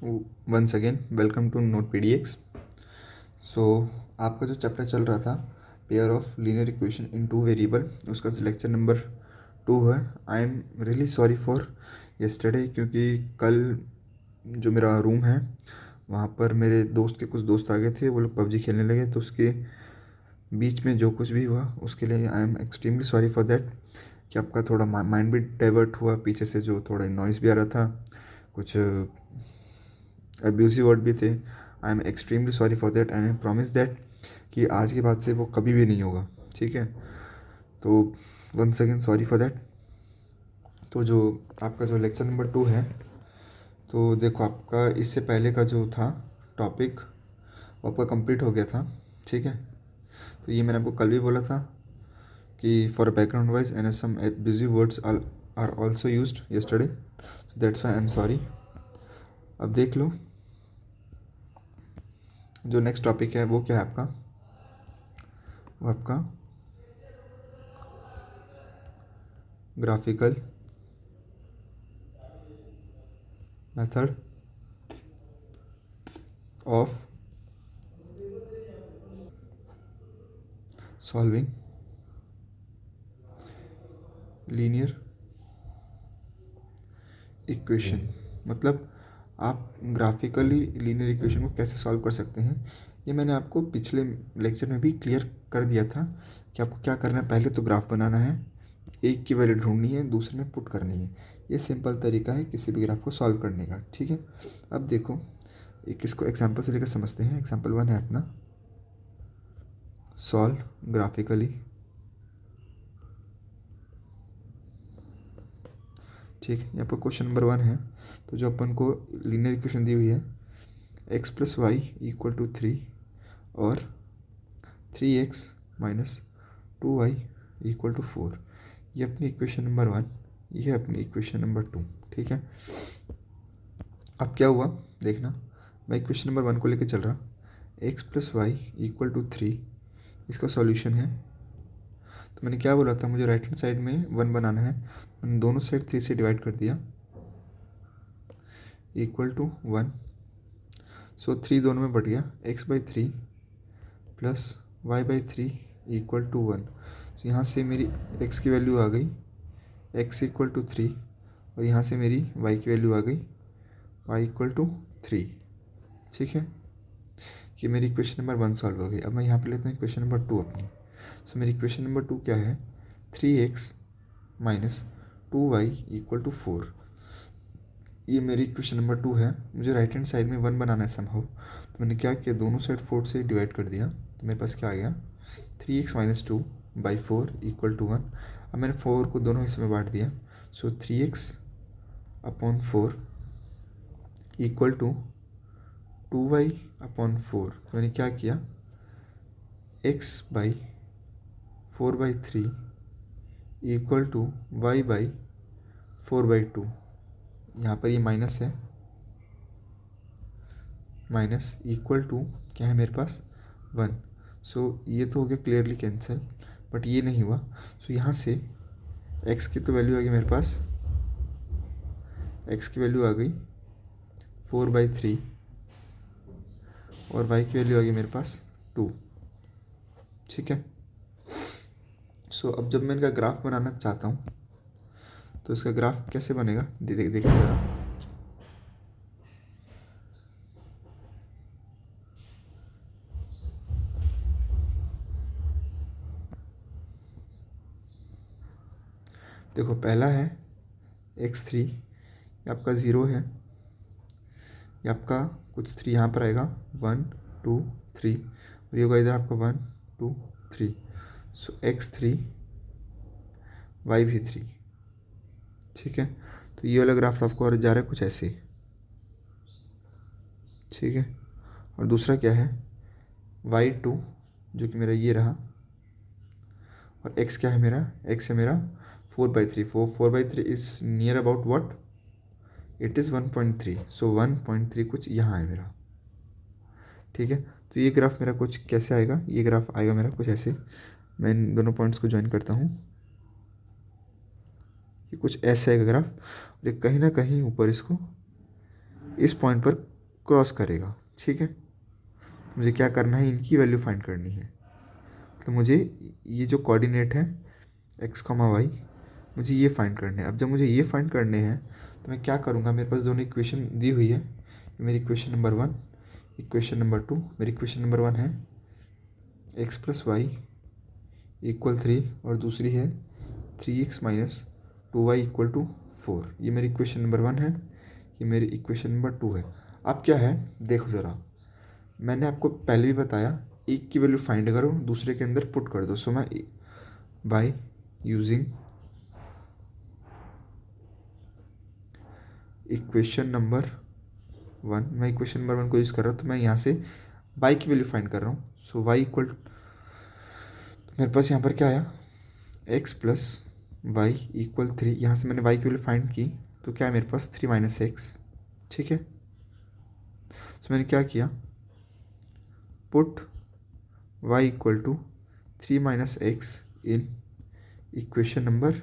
Once again welcome to note PDX। So आपका जो chapter चल रहा था pair of linear equation in two variable, उसका लेक्चर नंबर 2 है। I am really sorry for yesterday, क्योंकि कल जो मेरा रूम है वहाँ पर मेरे दोस्त के कुछ दोस्त आ गए थे, वो लोग पबजी खेलने लगे, तो उसके बीच में जो कुछ भी हुआ उसके लिए I am extremely sorry for that. कि आपका थोड़ा माइंड भी डाइवर्ट हुआ, पीछे से जो थोड़ा नॉइज़ भी आ रहा था, कुछ अब्यूसिव वर्ड भी थे। I am extremely sorry for that and I promise that कि आज के बाद से वो कभी भी नहीं होगा, ठीक है। तो once again sorry for that. तो जो आपका जो लेक्चर नंबर 2 है, तो देखो आपका इससे पहले का जो था टॉपिक वो आपका कंप्लीट हो गया था, ठीक है। तो ये मैंने आपको कल भी बोला था कि for background wise and some busy words are also used yesterday, that's why I am sorry. अब देख लो जो नेक्स्ट टॉपिक है वो क्या है आपका, वो आपका graphical method of solving linear equation. मतलब आप ग्राफिकली लीनियर इक्वेशन को कैसे सॉल्व कर सकते हैं, ये मैंने आपको पिछले लेक्चर में भी क्लियर कर दिया था कि आपको क्या करना है। पहले तो ग्राफ बनाना है, एक की वैल्यू ढूंढनी है, दूसरे में पुट करनी है। ये सिंपल तरीका है किसी भी ग्राफ को सॉल्व करने का, ठीक है। अब देखो एक इसको एग्जाम्पल से लेकर समझते हैं। एग्जाम्पल 1 है अपना सॉल्व ग्राफिकली, ठीक है। यहाँ पर क्वेश्चन नंबर 1 है, तो जो अपन को लीनियर इक्वेशन दी हुई है x plus y equal to 3 और 3x minus 2y equal to 4, ये अपनी इक्वेशन नंबर 1, ये है अपनी इक्वेशन नंबर 2, ठीक है। अब क्या हुआ देखना, मैं इक्वेशन नंबर 1 को लेकर चल रहा, x plus y equal to 3 इसका सॉल्यूशन है। तो मैंने क्या बोला था, मुझे राइट हैंड साइड में 1 बनाना है, मैंने दोनों साइड 3 से डिवाइड कर दिया इक्वल टू 1। सो 3 दोनों में बढ़ गया, x/3 plus y/3 equal to 1। तो यहाँ से मेरी x की वैल्यू आ गई x इक्वल टू 3, और यहाँ से मेरी y की वैल्यू आ गई y इक्वल टू 3, ठीक है। कि मेरी इक्वेशन नंबर 1 सॉल्व हो गई। अब मैं यहाँ पे लेता हूँ इक्वेशन नंबर 2 अपनी। सो मेरी इक्वेशन नंबर 2 क्या है, 3x minus 2y equal to 4, ये मेरी इक्वेशन नंबर 2 है। मुझे राइट हैंड साइड में 1 बनाना है समहाउ, तो मैंने क्या किया, दोनों साइड 4 से डिवाइड कर दिया, तो मेरे पास क्या आ गया 3x माइनस 2/4 इक्वल टू 1। अब मैंने 4 को दोनों हिस्सों में बांट दिया, so 3x upon 4 equal to 2y upon 4। तो मैंने क्या किया, x/4/3 इक्वल टू y/4/2। यहाँ पर ये माइनस है, माइनस इक्वल टू क्या है मेरे पास 1। सो ये तो हो गया क्लियरली कैंसिल, बट ये नहीं हुआ। सो यहाँ से x की तो वैल्यू आ गई मेरे पास, x की वैल्यू आ गई 4/3 और y की वैल्यू आ गई मेरे पास 2, ठीक है। सो अब जब मैं इनका ग्राफ बनाना चाहता हूँ तो इसका ग्राफ कैसे बनेगा देखते ज़रा। देखो पहला है x3, ये आपका 0 है, ये आपका कुछ 3 यहाँ पर आएगा 1 2 3, और ये होगा इधर आपका 1 2 3। सो x3 y भी 3, ठीक है। तो ये वाला ग्राफ आपको और जा रहा है कुछ ऐसे, ठीक है। और दूसरा क्या है y2, जो कि मेरा ये रहा, और x क्या है मेरा, x है मेरा 4/3। 4/3 is near about what, it is 1.3। सो 1.3 कुछ यहाँ है मेरा, ठीक है। तो ये ग्राफ मेरा कुछ कैसे आएगा, ये ग्राफ आएगा मेरा कुछ ऐसे। मैं इन दोनों पॉइंट्स को ज्वाइन करता हूँ, ये कुछ ऐसे आएगा ग्राफ, और ये कहीं ना कहीं ऊपर इसको इस पॉइंट पर क्रॉस करेगा, ठीक है। मुझे क्या करना है, इनकी वैल्यू फाइंड करनी है। तो मुझे ये जो कोऑर्डिनेट है एक्स कॉमा वाई, मुझे ये फाइंड करने हैं। अब जब मुझे ये फाइंड करने हैं तो मैं क्या करूँगा, मेरे पास दोनों इक्वेशन दी हुई है। मेरी इक्वेशन नंबर 1, इक्वेशन नंबर 2। मेरी इक्वेशन नंबर 1 है एक्स प्लस वाई इक्वल 3 और दूसरी है 3x minus 2y equal to 4। ये मेरी इक्वेशन नंबर 1 है, ये मेरी इक्वेशन नंबर 2 है। अब क्या है देखो ज़रा, मैंने आपको पहले भी बताया एक की वैल्यू फाइंड करो दूसरे के अंदर पुट कर दो। सो मैं बाय यूजिंग इक्वेशन नंबर 1, मैं इक्वेशन नंबर 1 को यूज़ कर रहा हूँ, तो मैं यहाँ से बाई की वैल्यू फाइंड कर रहा हूँ। सो वाई इक्वल, मेरे पास यहाँ पर क्या आया, एक्स प्लस वाई इक्वल 3। यहाँ से मैंने वाई की वैल्यू फाइंड की तो क्या है मेरे पास 3 माइनस एक्स, ठीक है। सो मैंने क्या किया, put y equal to 3 minus x in equation number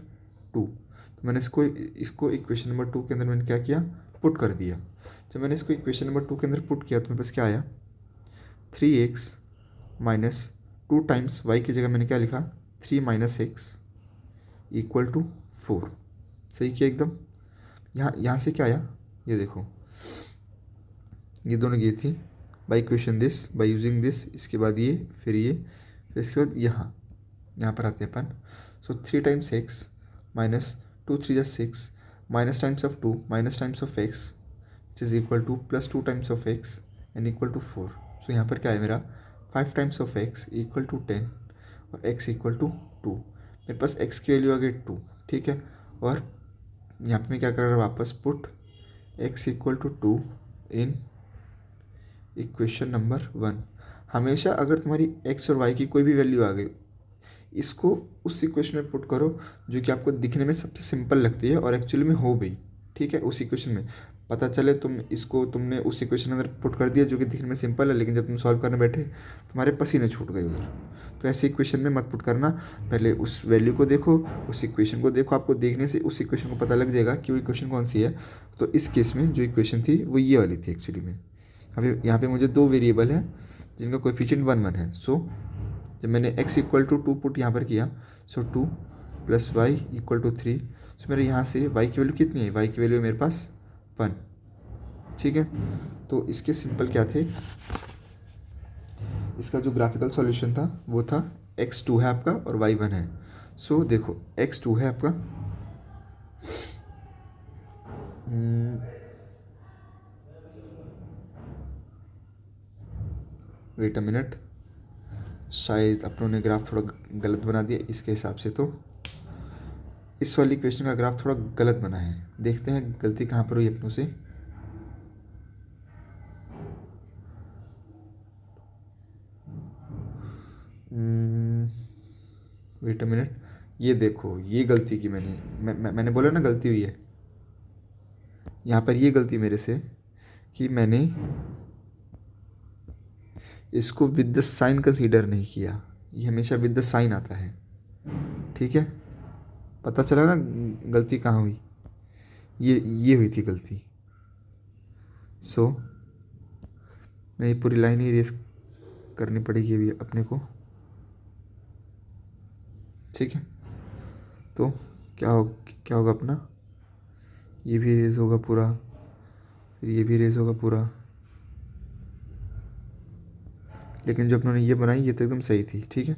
2। तो मैंने इसको इक्वेशन नंबर 2 के अंदर मैंने क्या किया, पुट कर दिया। जब मैंने इसको इक्वेशन नंबर 2 के अंदर पुट किया तो मेरे पास क्या आया, 3x माइनस 2 टाइम्स y की जगह मैंने क्या लिखा, 3 माइनस एक्स इक्वल टू 4। सही किया एकदम। यहाँ से क्या आया, ये देखो, ये दोनों ये थी by equation this, by using this, इसके बाद ये, फिर ये, फिर इसके बाद यहाँ पर आते हैं अपन। सो 3 टाइम्स एक्स माइनस 2 3 जा 6 minus times of 2 minus times of x which is equal to plus 2 times of x and equal to 4। So यहाँ पर क्या है मेरा 5 times of x equal to 10 और एक्स इक्वल टू 2। मेरे पास x की value आ गई 2, ठीक है। और यहाँ पे मैं क्या कर रहा हूँ, वापस put x equal to 2 in equation number 1। हमेशा अगर तुम्हारी एक्स और वाई की कोई भी वैल्यू आ गई, इसको उस इक्वेशन में पुट करो जो कि आपको दिखने में सबसे सिंपल लगती है और एक्चुअली में हो गई, ठीक है। उस इक्वेशन में पता चले तुमने उस इक्वेशन के अंदर पुट कर दिया जो कि दिखने में सिंपल है, लेकिन जब तुम सॉल्व करने बैठे तुम्हारे पसीने छूट गए उधर। तो ऐसे इक्वेशन में मत पुट करना, पहले उस वैल्यू को देखो, उस इक्वेशन को देखो, आपको देखने से उस इक्वेशन को पता लग जाएगा कि वो इक्वेशन कौन सी है। तो इस केस में जो इक्वेशन थी वो ये वाली थी एक्चुअली में। यहाँ पे मुझे 2 वेरिएबल है जिनका कोएफिशिएंट 1 1 है। सो जब मैंने x इक्वल टू 2 पुट यहाँ पर किया, सो 2 प्लस वाई इक्वल टू 3। सो मेरे यहाँ से y की वैल्यू कितनी है, y की वैल्यू मेरे पास 1, ठीक है। तो इसके सिंपल क्या थे, इसका जो ग्राफिकल सॉल्यूशन था वो था x2 है आपका और y1 है। सो देखो x2 है आपका, वेट अ मिनट, शायद अपनों ने ग्राफ थोड़ा गलत बना दिया इसके हिसाब से। तो इस वाली इक्वेशन का ग्राफ थोड़ा गलत बना है, देखते हैं गलती कहाँ पर हुई अपनों से। वेट अ मिनट, ये देखो ये गलती की मैंने बोला ना गलती हुई है यहाँ पर। ये गलती मेरे से कि मैंने इसको विद द साइन कंसीडर नहीं किया, ये हमेशा विद द साइन आता है, ठीक है। पता चला ना गलती कहाँ हुई, ये हुई थी गलती। सो मैं ये पूरी लाइन ही इरेज करनी पड़ेगी अभी अपने को, ठीक है। तो क्या होगा अपना, ये भी इरेज होगा पूरा, फिर ये भी इरेज होगा पूरा, लेकिन जो अपनों ने ये बनाई ये तो एकदम सही थी, ठीक है।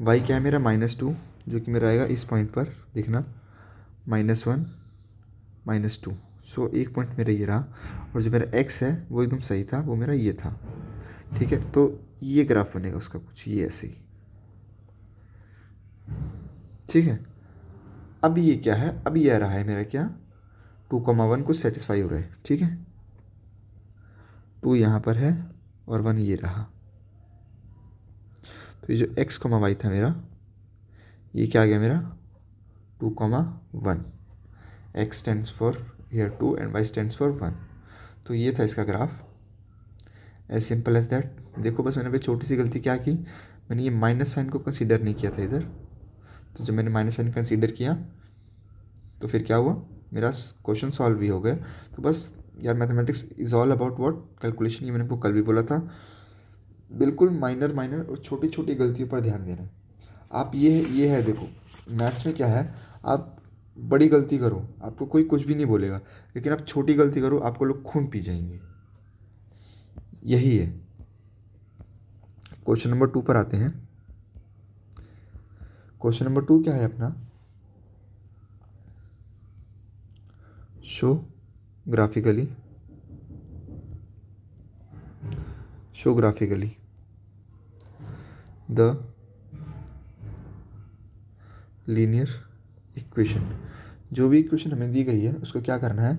y क्या है मेरा -2, जो कि मेरा आएगा इस पॉइंट पर, देखना -1 -2। सो एक पॉइंट मेरा ये रहा, और जो मेरा x है वो एकदम सही था, वो मेरा ये था, ठीक है। तो ये ग्राफ बनेगा उसका कुछ ये ऐसे ही, ठीक है। अब ये क्या है, अब ये आ रहा है मेरा क्या, 2,1 को सेटिस्फाई हो रहा है, ठीक है। 2 यहाँ पर है और 1 ये रहा। तो ये जो x, y था मेरा, ये क्या आ गया मेरा 2,1। x stands for here 2 and y stands for 1। तो ये था इसका graph, as simple as that. देखो बस मैंने भाई छोटी सी गलती क्या की, मैंने ये माइनस साइन को कंसीडर नहीं किया था इधर। तो जब मैंने माइनस साइन कंसीडर किया तो फिर क्या हुआ, मेरा क्वेश्चन सॉल्व भी हो गया। तो बस यार mathematics is all about what calculation, ये मैंने आपको कल भी बोला था। बिल्कुल माइनर माइनर और छोटी छोटी गलतियों पर ध्यान देना है। आप ये है देखो, मैथ्स में क्या है, आप बड़ी गलती करो आपको कोई कुछ भी नहीं बोलेगा, लेकिन आप छोटी गलती करो आपको लोग खून पी जाएंगे, यही है। क्वेश्चन नंबर 2 पर आते हैं। क्वेश्चन नंबर 2 क्या है अपना, show graphically the linear equation. जो भी इक्वेशन हमें दी गई है उसको क्या करना है,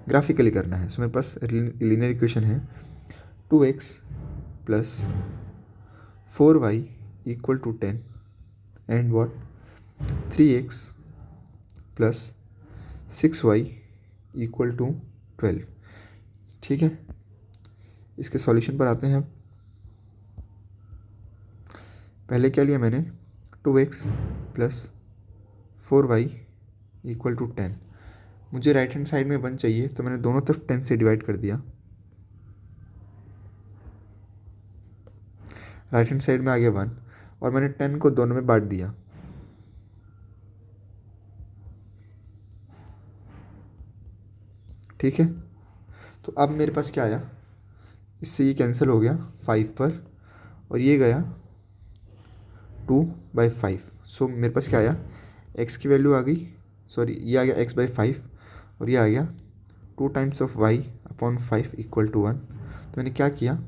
ग्राफिकली करना है। सो मेरे पास लीनियर इक्वेशन है 2x plus 4y equal to 10 and what 3x plus 6y equal to 12। ठीक है, इसके सॉल्यूशन पर आते हैं। पहले क्या लिया मैंने, 2x plus 4y equal to 10। मुझे राइट हैंड साइड में 1 चाहिए, तो मैंने दोनों तरफ 10 से डिवाइड कर दिया। राइट हैंड साइड में आ गया 1 और मैंने 10 को दोनों में बांट दिया। ठीक है, तो अब मेरे पास क्या आया, इससे ये कैंसिल हो गया 5 पर, और ये गया 2/5। सो मेरे पास क्या आया, x की वैल्यू आ गई, सॉरी ये आ गया x/5 और ये आ गया 2 times of y upon 5 equal to 1। तो मैंने क्या किया,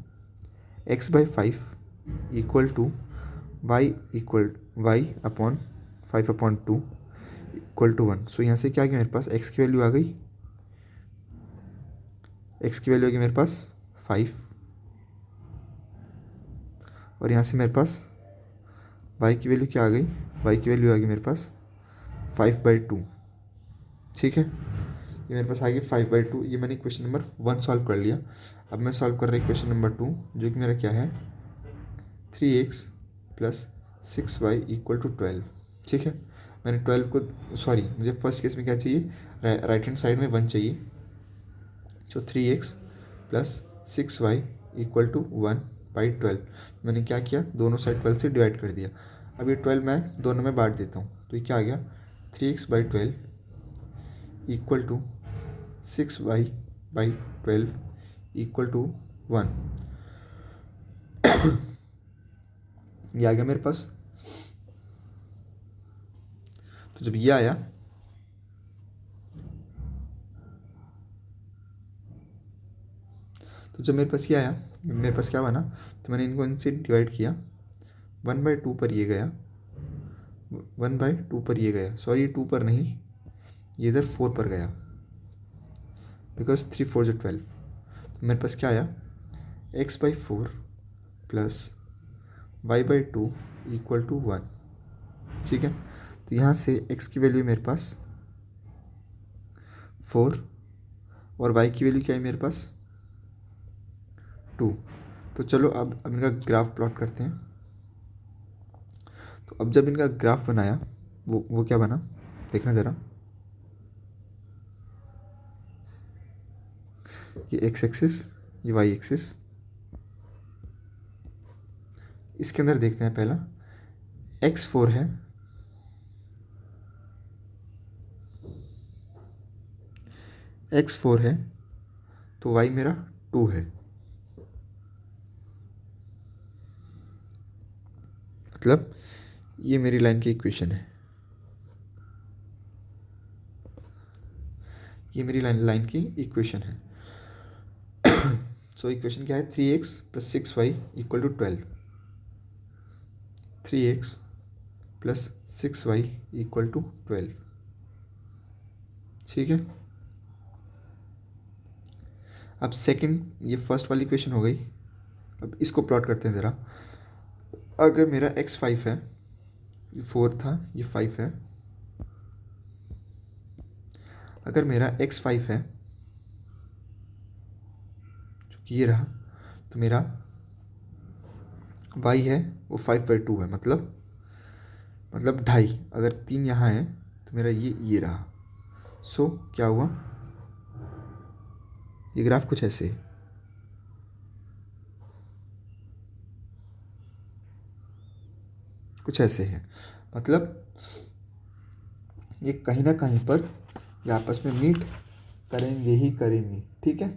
x/5 equal to y upon 5/2 equal to 1। So यहाँ से क्या आ गया मेरे पास, x की वैल्यू आ गई, x की वैल्यू आ गई मेरे पास 5, और यहाँ से मेरे पास y की वैल्यू क्या आ गई, y की वैल्यू आ गई मेरे पास 5/2। ठीक है, ये मेरे पास आ गई 5/2। ये मैंने क्वेश्चन नंबर 1 सॉल्व कर लिया। अब मैं सॉल्व कर रहा हूँ क्वेश्चन नंबर 2, जो कि मेरा क्या है 3x plus 6y equal to 12। ठीक है, मैंने 12 को, सॉरी मुझे फर्स्ट केस में क्या चाहिए, राइट हैंड साइड में 1 चाहिए। जो 3x plus 6y equal to 1/12। मैंने क्या किया, दोनों साइड 12 से डिवाइड कर दिया। अब ये 12 मैं दोनों में बांट देता हूँ, तो ये क्या आ गया 3x/12 equal to 6y/12 equal to 1। ये आ गया मेरे पास। तो जब ये आया, तो जब मेरे पास ये आया, मेरे पास क्या बना, तो मैंने इनको इनसे डिवाइड किया, 1/2 पर ये गया, 1/2 पर ये गया, सॉरी 2 पर नहीं, ये इधर 4 पर गया, बिकॉज 3 4 जो 12। तो मेरे पास क्या आया, x/4 plus y/2 equal to 1। ठीक है, तो यहाँ से x की वैल्यू मेरे पास 4 और y की वैल्यू क्या है मेरे पास 2। तो चलो अब इनका ग्राफ प्लॉट करते हैं। तो अब जब इनका ग्राफ बनाया, वो क्या बना, देखना ज़रा, ये x एक्सिस, ये y एक्सिस। इसके अंदर देखते हैं, पहला x4 है, x4 है, तो y मेरा 2 है, मतलब ये मेरी लाइन की इक्वेशन है, ये मेरी लाइन की इक्वेशन है। सो इक्वेशन क्या है, 3x plus 6y equal to 12, 3x plus 6y equal to 12। ठीक है, अब सेकंड, ये फर्स्ट वाली इक्वेशन हो गई। अब इसको प्लॉट करते हैं ज़रा। अगर मेरा x 5 है, ये 4 था, ये 5 है, अगर मेरा x 5 है जो कि ये रहा, तो मेरा y है वो 5/2 है, मतलब 2.5। अगर 3 यहाँ है तो मेरा ये रहा। सो क्या हुआ, ये ग्राफ कुछ ऐसे है, कुछ ऐसे है। मतलब ये कहीं ना कहीं पर ये आपस में मीट करेंगे ही करेंगे, ठीक है।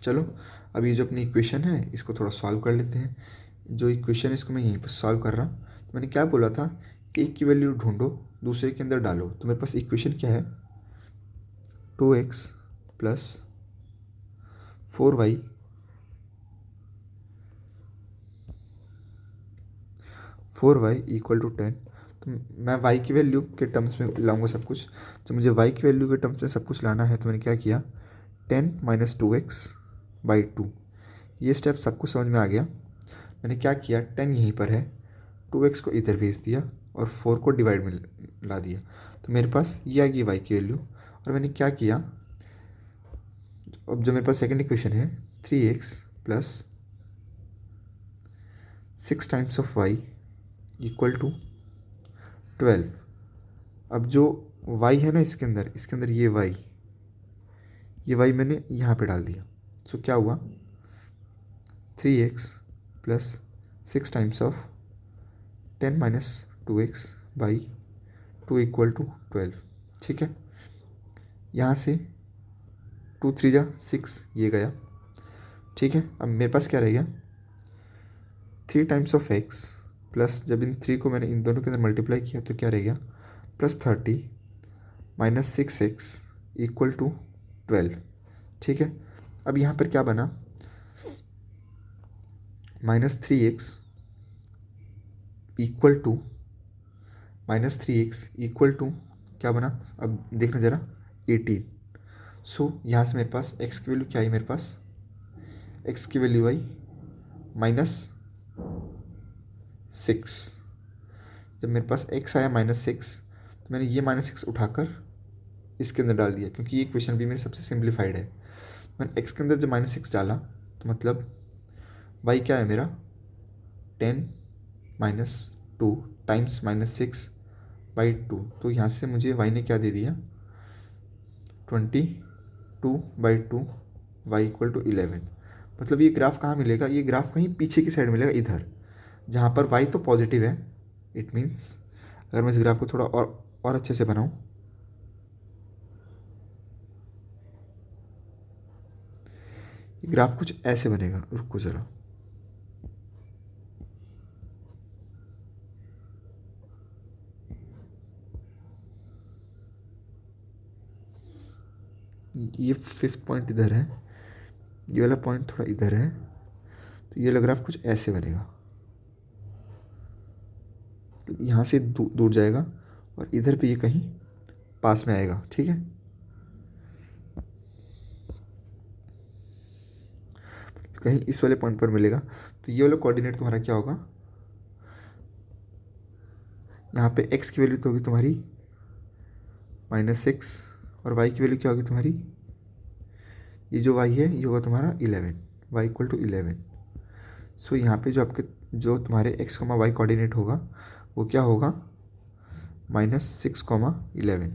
चलो अब ये जो अपनी इक्वेशन है इसको थोड़ा सॉल्व कर लेते हैं। जो इक्वेशन है इसको मैं यहीं पर सॉल्व कर रहा हूँ। तो मैंने क्या बोला था, एक की वैल्यू ढूंढो दूसरे के अंदर डालो। तो मेरे पास इक्वेशन क्या है, 2x plus 4y 4y equal to 10। तो मैं y की वैल्यू के टर्म्स में लाऊंगा सब कुछ। जब मुझे y की वैल्यू के टर्म्स में सब कुछ लाना है तो मैंने क्या किया, 10 माइनस 2x/2। ये स्टेप सबको समझ में आ गया। मैंने क्या किया, 10 यहीं पर है, 2x को इधर भेज दिया और 4 को डिवाइड में ला दिया। तो मेरे पास ये आ गई y की वैल्यू। और मैंने क्या किया, अब जो मेरे पास सेकंड इक्वेशन है 3x plus 6 times of y equal to 12। अब जो y है ना इसके अंदर ये y मैंने यहाँ पे डाल दिया। सो क्या हुआ, 3x plus 6 times of 10 minus 2x/2 equal to 12, ठीक है। यहाँ से 2 3 जा 6 ये गया, ठीक है। अब मेरे पास क्या रह गया, 3 टाइम्स ऑफ x प्लस, जब इन 3 को मैंने इन दोनों के अंदर मल्टीप्लाई किया तो क्या रह गया, +30 माइनस 6x इक्वल टू 12, ठीक है। अब यहाँ पर क्या बना, -3x equal to -3x equal to क्या बना, अब देखना ज़रा 18। सो यहाँ से मेरे पास x की वैल्यू क्या आई, मेरे पास x की वैल्यू आई -6। जब मेरे पास x आया -6 तो मैंने ये -6 उठाकर इसके अंदर डाल दिया, क्योंकि ये इक्वेशन भी मेरी सबसे सिंप्लीफाइड है। मैंने x के अंदर जब -6 डाला तो मतलब y क्या है मेरा, 10 माइनस 2 टाइम्स -6/2। तो यहाँ से मुझे y ने क्या दे दिया, 22/2 y इक्वल टू 11। मतलब ये ग्राफ कहाँ मिलेगा, ये ग्राफ कहीं पीछे की साइड मिलेगा, इधर जहाँ पर y तो पॉजिटिव है। इट मीन्स अगर मैं इस ग्राफ को थोड़ा और अच्छे से बनाऊँ, ये ग्राफ कुछ ऐसे बनेगा, रुको ज़रा, ये 5th पॉइंट इधर है, ये वाला पॉइंट थोड़ा इधर है, तो ये वाला ग्राफ कुछ ऐसे बनेगा। तो यहाँ से दूर जाएगा और इधर पे ये कहीं पास में आएगा, ठीक है। कहीं इस वाले पॉइंट पर मिलेगा। तो ये वाला कोऑर्डिनेट तुम्हारा क्या होगा, यहाँ पे x की वैल्यू तो होगी तुम्हारी -6 और y की वैल्यू क्या होगी तुम्हारी, ये जो y है ये होगा तुम्हारा 11, y इक्वल टू 11। सो यहाँ पे जो आपके जो तुम्हारे x, y कोऑर्डिनेट होगा वो क्या होगा, -6, 11,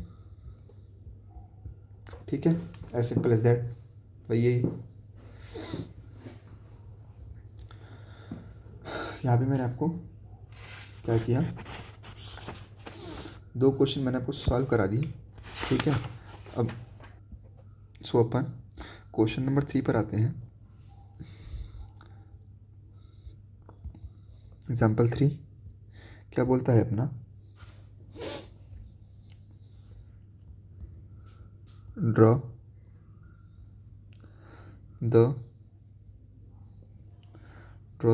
ठीक है। As simple as that. भाई यही यहाँ पे मैंने आपको क्या किया, 2 क्वेश्चन मैंने आपको सॉल्व करा दिए, ठीक है। अब सो अपन क्वेश्चन नंबर 3 पर आते हैं। एग्जाम्पल 3 क्या बोलता है अपना, draw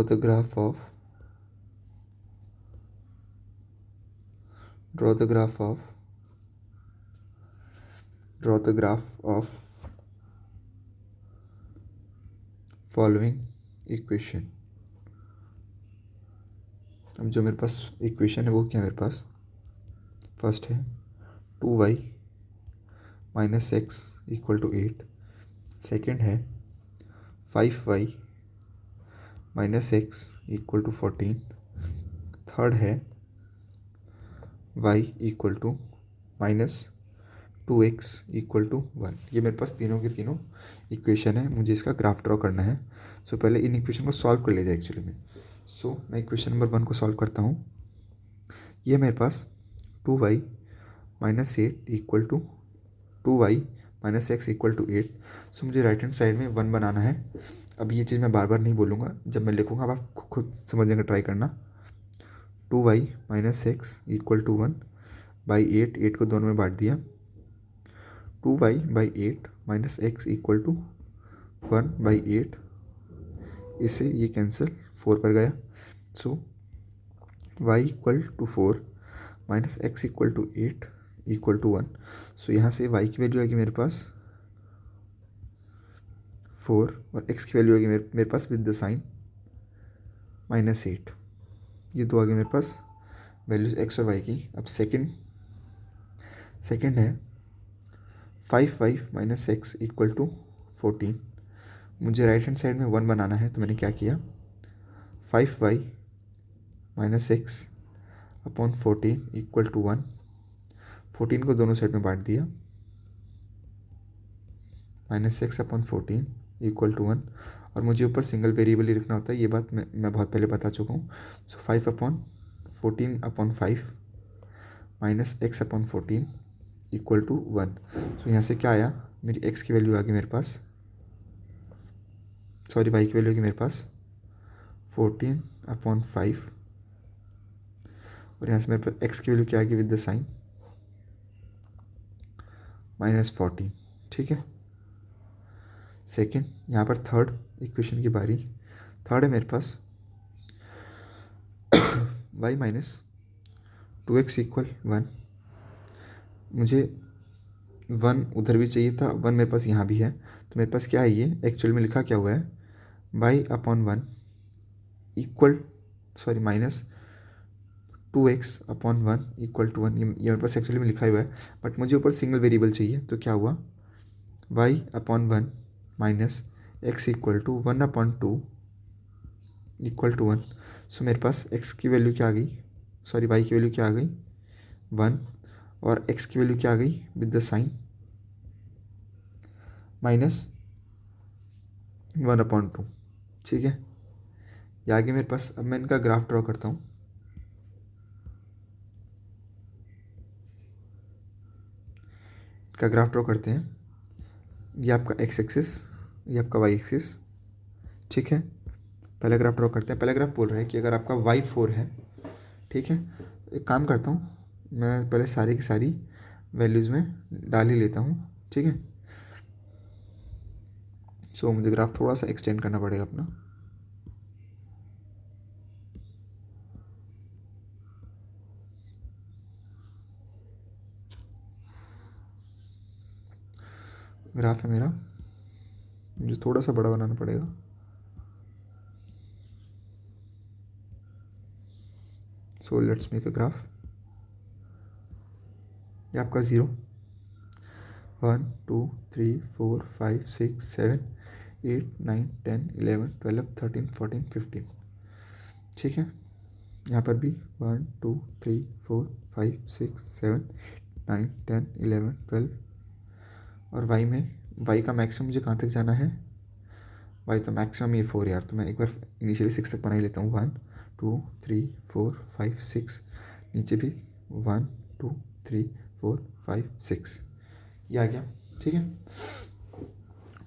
the graph of draw the graph of following equation। अब जो मेरे पास इक्वेशन है वो क्या है, मेरे पास फर्स्ट है 2y minus x equal to 8, second है 5y minus x equal to 14, third है वाई इक्वल टू -2x=1। ये मेरे पास तीनों के तीनों इक्वेशन है, मुझे इसका ग्राफ ड्रॉ करना है। सो पहले इन इक्वेशन को सॉल्व कर लेते हैं एक्चुअली में। सो मैं इक्वेशन नंबर 1 को सॉल्व करता हूँ। ये मेरे पास 2y - 8 equal to 2y - x=8। सो मुझे राइट हैंड साइड में 1 बनाना है। अब ये चीज़ मैं बार बार नहीं बोलूँगा, जब मैं लिखूँगा अब आप खुद समझने का ट्राई करना। 2y - x=1 बाई 8 को दोनों में बांट दिया। 2y/8 - x=1/8, इससे ये कैंसिल 4 पर गया। सो y=4 - x=8=1। सो यहाँ से y की वैल्यू आएगी मेरे पास 4 और x की वैल्यू आएगी मेरे पास विद द साइन -8। ये दो आगे मेरे पास वैल्यूज x और y की। अब सेकंड है 5y - x=14। मुझे राइट हैंड साइड में 1 बनाना है, तो मैंने क्या किया, 5y - x/14=1। 14 को दोनों साइड में बांट दिया, -x/14=1। और मुझे ऊपर सिंगल वेरिएबल ही रखना होता है, ये बात मैं बहुत पहले बता चुका हूँ। सो 5/14/5 -x/14=1। सो यहाँ से क्या आया, मेरी x की वैल्यू आ गई मेरे पास, सॉरी y की वैल्यू आ गई मेरे पास 14/5। और यहाँ से मेरे पास x की वैल्यू क्या आ गई विद द साइन -14। ठीक है। सेकेंड, यहाँ पर थर्ड इक्वेशन की बारी। थर्ड है मेरे पास y - 2x=1। मुझे 1 उधर भी चाहिए था, 1 मेरे पास यहाँ भी है, तो मेरे पास क्या है, ये एक्चुअल में लिखा क्या हुआ है, y/1 -2x/1 ये मेरे पास एक्चुअली में लिखा हुआ है, बट मुझे ऊपर सिंगल वेरिएबल चाहिए। तो क्या हुआ, y/1 - x=1/2=1। सो मेरे पास x की वैल्यू क्या आ गई, सॉरी y की वैल्यू क्या आ गई 1, और x की वैल्यू क्या आ गई विद द साइन -1/2। ठीक है, ये आगे मेरे पास। अब मैं इनका ग्राफ ड्रॉ करता हूँ। इनका ग्राफ ड्रॉ करते हैं। ये आपका x एक्सिस, ये आपका y एक्सिस। ठीक है, पहला ग्राफ ड्रॉ करते हैं। पहला ग्राफ बोल रहा है कि अगर आपका y4 है, ठीक है, एक काम करता हूँ, मैं पहले सारी की सारी वैल्यूज़ में डाल ही लेता हूँ। ठीक है, सो मुझे ग्राफ थोड़ा सा एक्सटेंड करना पड़ेगा अपना। ग्राफ है मेरा, मुझे थोड़ा सा बड़ा बनाना पड़ेगा। So let's make a graph. ये आपका 0 1 2 3 4 5 6 7 8 9 10 11 12 13 14 15। ठीक है, यहाँ पर भी 1 2 3 4 5 6 7 9 10 11 12। और y में, y का मैक्सिमम मुझे कहाँ तक जाना है, y तो मैक्सिमम ये 4 यार, तो मैं एक बार इनिशियली 6 तक बना ही लेता हूँ। 1 2 3 4 5 6, नीचे भी 1 2 3 4 5 6, ये आ गया। ठीक है,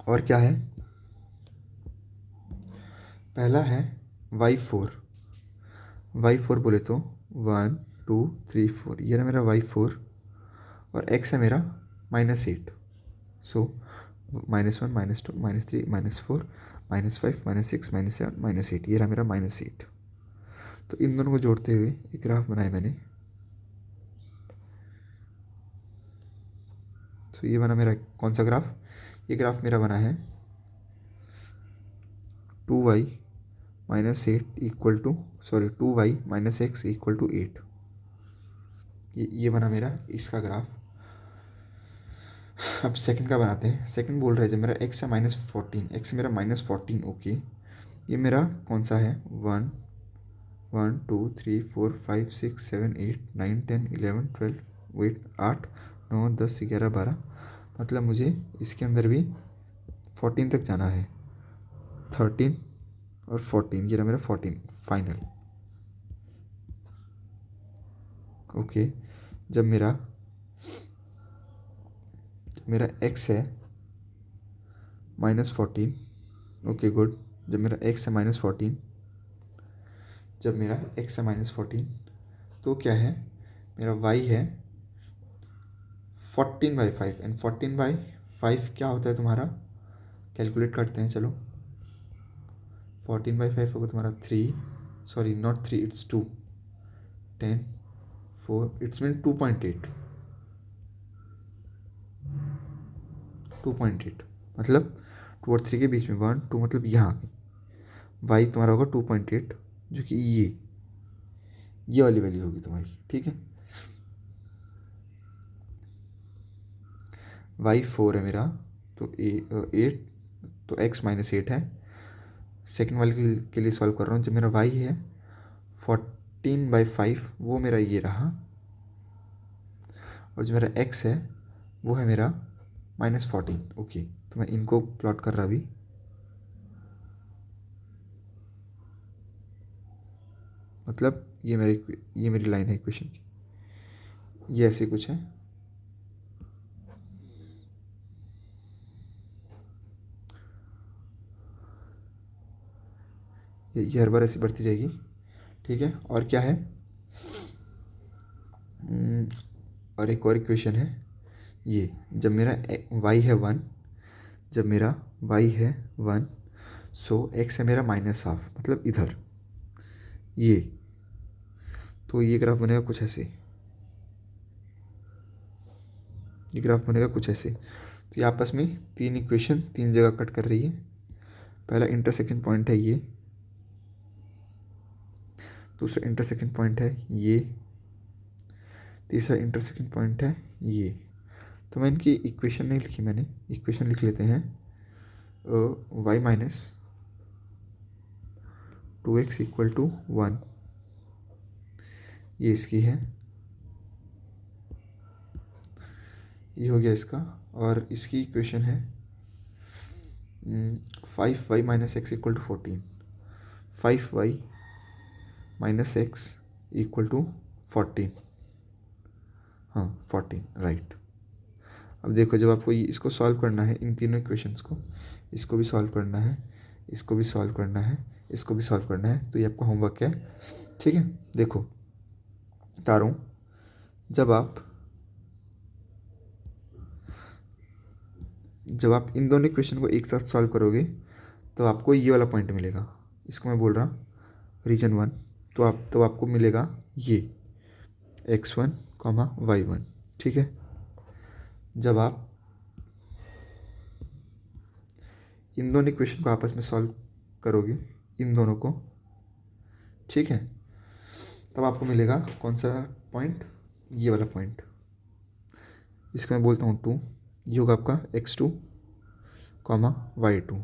और क्या है, पहला है y4 बोले तो 1 2 3 4, ये रहा मेरा y4, और x है मेरा -8। सो -1 -2 -3 -4 -5 -6 -7 -8, ये रहा मेरा -8। तो इन दोनों को जोड़ते हुए एक ग्राफ बनाया मैंने। तो ये बना मेरा कौन सा ग्राफ, ये ग्राफ मेरा बना है 2y - 8 ये बना मेरा इसका ग्राफ। अब सेकंड का बनाते हैं। सेकंड बोल रहे हैं जब मेरा x है -14, x मेरा -14, ओके। ये मेरा कौन सा है, 1 1 2 3 4 5 6 7 8 9 10 11 12 वेट 8 9 10 11 12, मतलब मुझे इसके अंदर भी 14 तक जाना है। 13 और 14, ये रहा मेरा 14 फाइनल। ओके, जब मेरा x है -14, ओके गुड। जब मेरा x है -14, जब मेरा x है -14, तो क्या है, मेरा y है 14/5, एंड 14/5 क्या होता है तुम्हारा, कैलकुलेट करते हैं चलो। 14/5 होगा तुम्हारा 3, sorry not 3, it's 2, 10 4, it's mean 2.8, 2.8 मतलब 2 और 3 के बीच में 1 2, मतलब यहाँ आ गई। वाई तुम्हारा होगा 2.8, जो कि ये वाली वैल्यू होगी तुम्हारी, ठीक है। वाई 4 है मेरा, तो 8, तो x -8 है। सेकेंड वाले के लिए सॉल्व कर रहा हूँ। जब मेरा y है 14/5, वो मेरा ये रहा, और जो मेरा x है वो है मेरा -14। ओके, तो मैं इनको प्लॉट कर रहा अभी। मतलब ये मेरी लाइन है इक्वेशन की, ये ऐसे कुछ है। ये हर बार ऐसी बढ़ती जाएगी, ठीक है। और क्या है, और एक और इक्वेशन है ये, जब मेरा y है 1, जब मेरा y है 1, सो x है मेरा -12, मतलब इधर ये, तो ये ग्राफ बनेगा कुछ ऐसे, ये ग्राफ बनेगा कुछ ऐसे। तो ये आपस में तीन इक्वेशन तीन जगह कट कर रही है। पहला इंटरसेक्शन पॉइंट है ये, दूसरा इंटरसेक्शन पॉइंट है ये, तीसरा इंटरसेक्शन पॉइंट है ये। तो मैं इनकी इक्वेशन नहीं लिखी, मैंने इक्वेशन लिख लेते हैं। y - 2x = 1, ये इसकी है, ये हो गया इसका। और इसकी इक्वेशन है 5y - x = 14, 5y - x = 14, हाँ 14, राइट। अब देखो, जब आपको इसको सॉल्व करना है, इन तीनों इक्वेशंस को, इसको भी सॉल्व करना है, इसको भी सॉल्व करना है, इसको भी सॉल्व करना है, तो ये आपका होमवर्क है, ठीक है। देखो बता रहा हूँ, जब आप इन दोनों इक्वेशन को एक साथ सॉल्व करोगे तो आपको ये वाला पॉइंट मिलेगा, इसको मैं बोल रहा रीजन 1। तो आपको मिलेगा ये x1, y1, ठीक है। जब आप इन दोनों इक्वेशन को आपस में सॉल्व करोगे, इन दोनों को, ठीक है, तब आपको मिलेगा कौन सा पॉइंट, ये वाला पॉइंट, इसको मैं बोलता हूँ 2। ये होगा आपका x2, y2,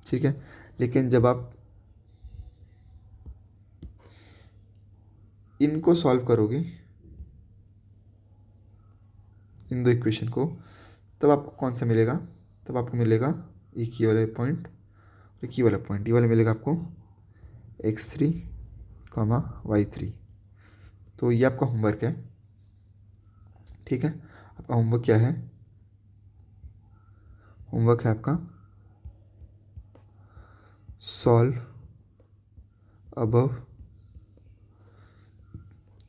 ठीक है। लेकिन जब आप इनको सॉल्व करोगे, इन दो इक्वेशन को, तब आपको कौन सा मिलेगा, तब आपको मिलेगा एक ये वाला पॉइंट और एक ये वाला पॉइंट, ये वाला मिलेगा आपको x3, y3। तो ये आपका होमवर्क है, ठीक है। आपका होमवर्क क्या है, होमवर्क है आपका solve above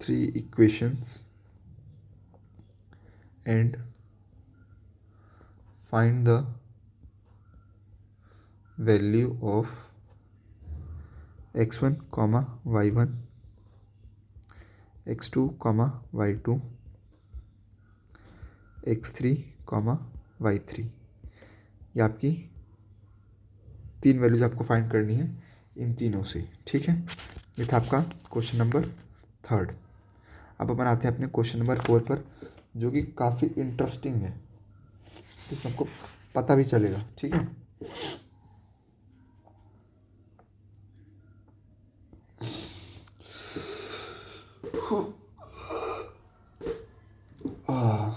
3 equations and find the value of x1, y1, x2, y2, x3, y3। ये आपकी तीन वैल्यूज आपको फाइंड करनी है इन तीनों से, ठीक है। ये था आपका क्वेश्चन नंबर 3। अब अपन आते हैं अपने क्वेश्चन नंबर 4 पर, जो कि काफ़ी इंटरेस्टिंग है, इसमें आपको पता भी चलेगा, ठीक है।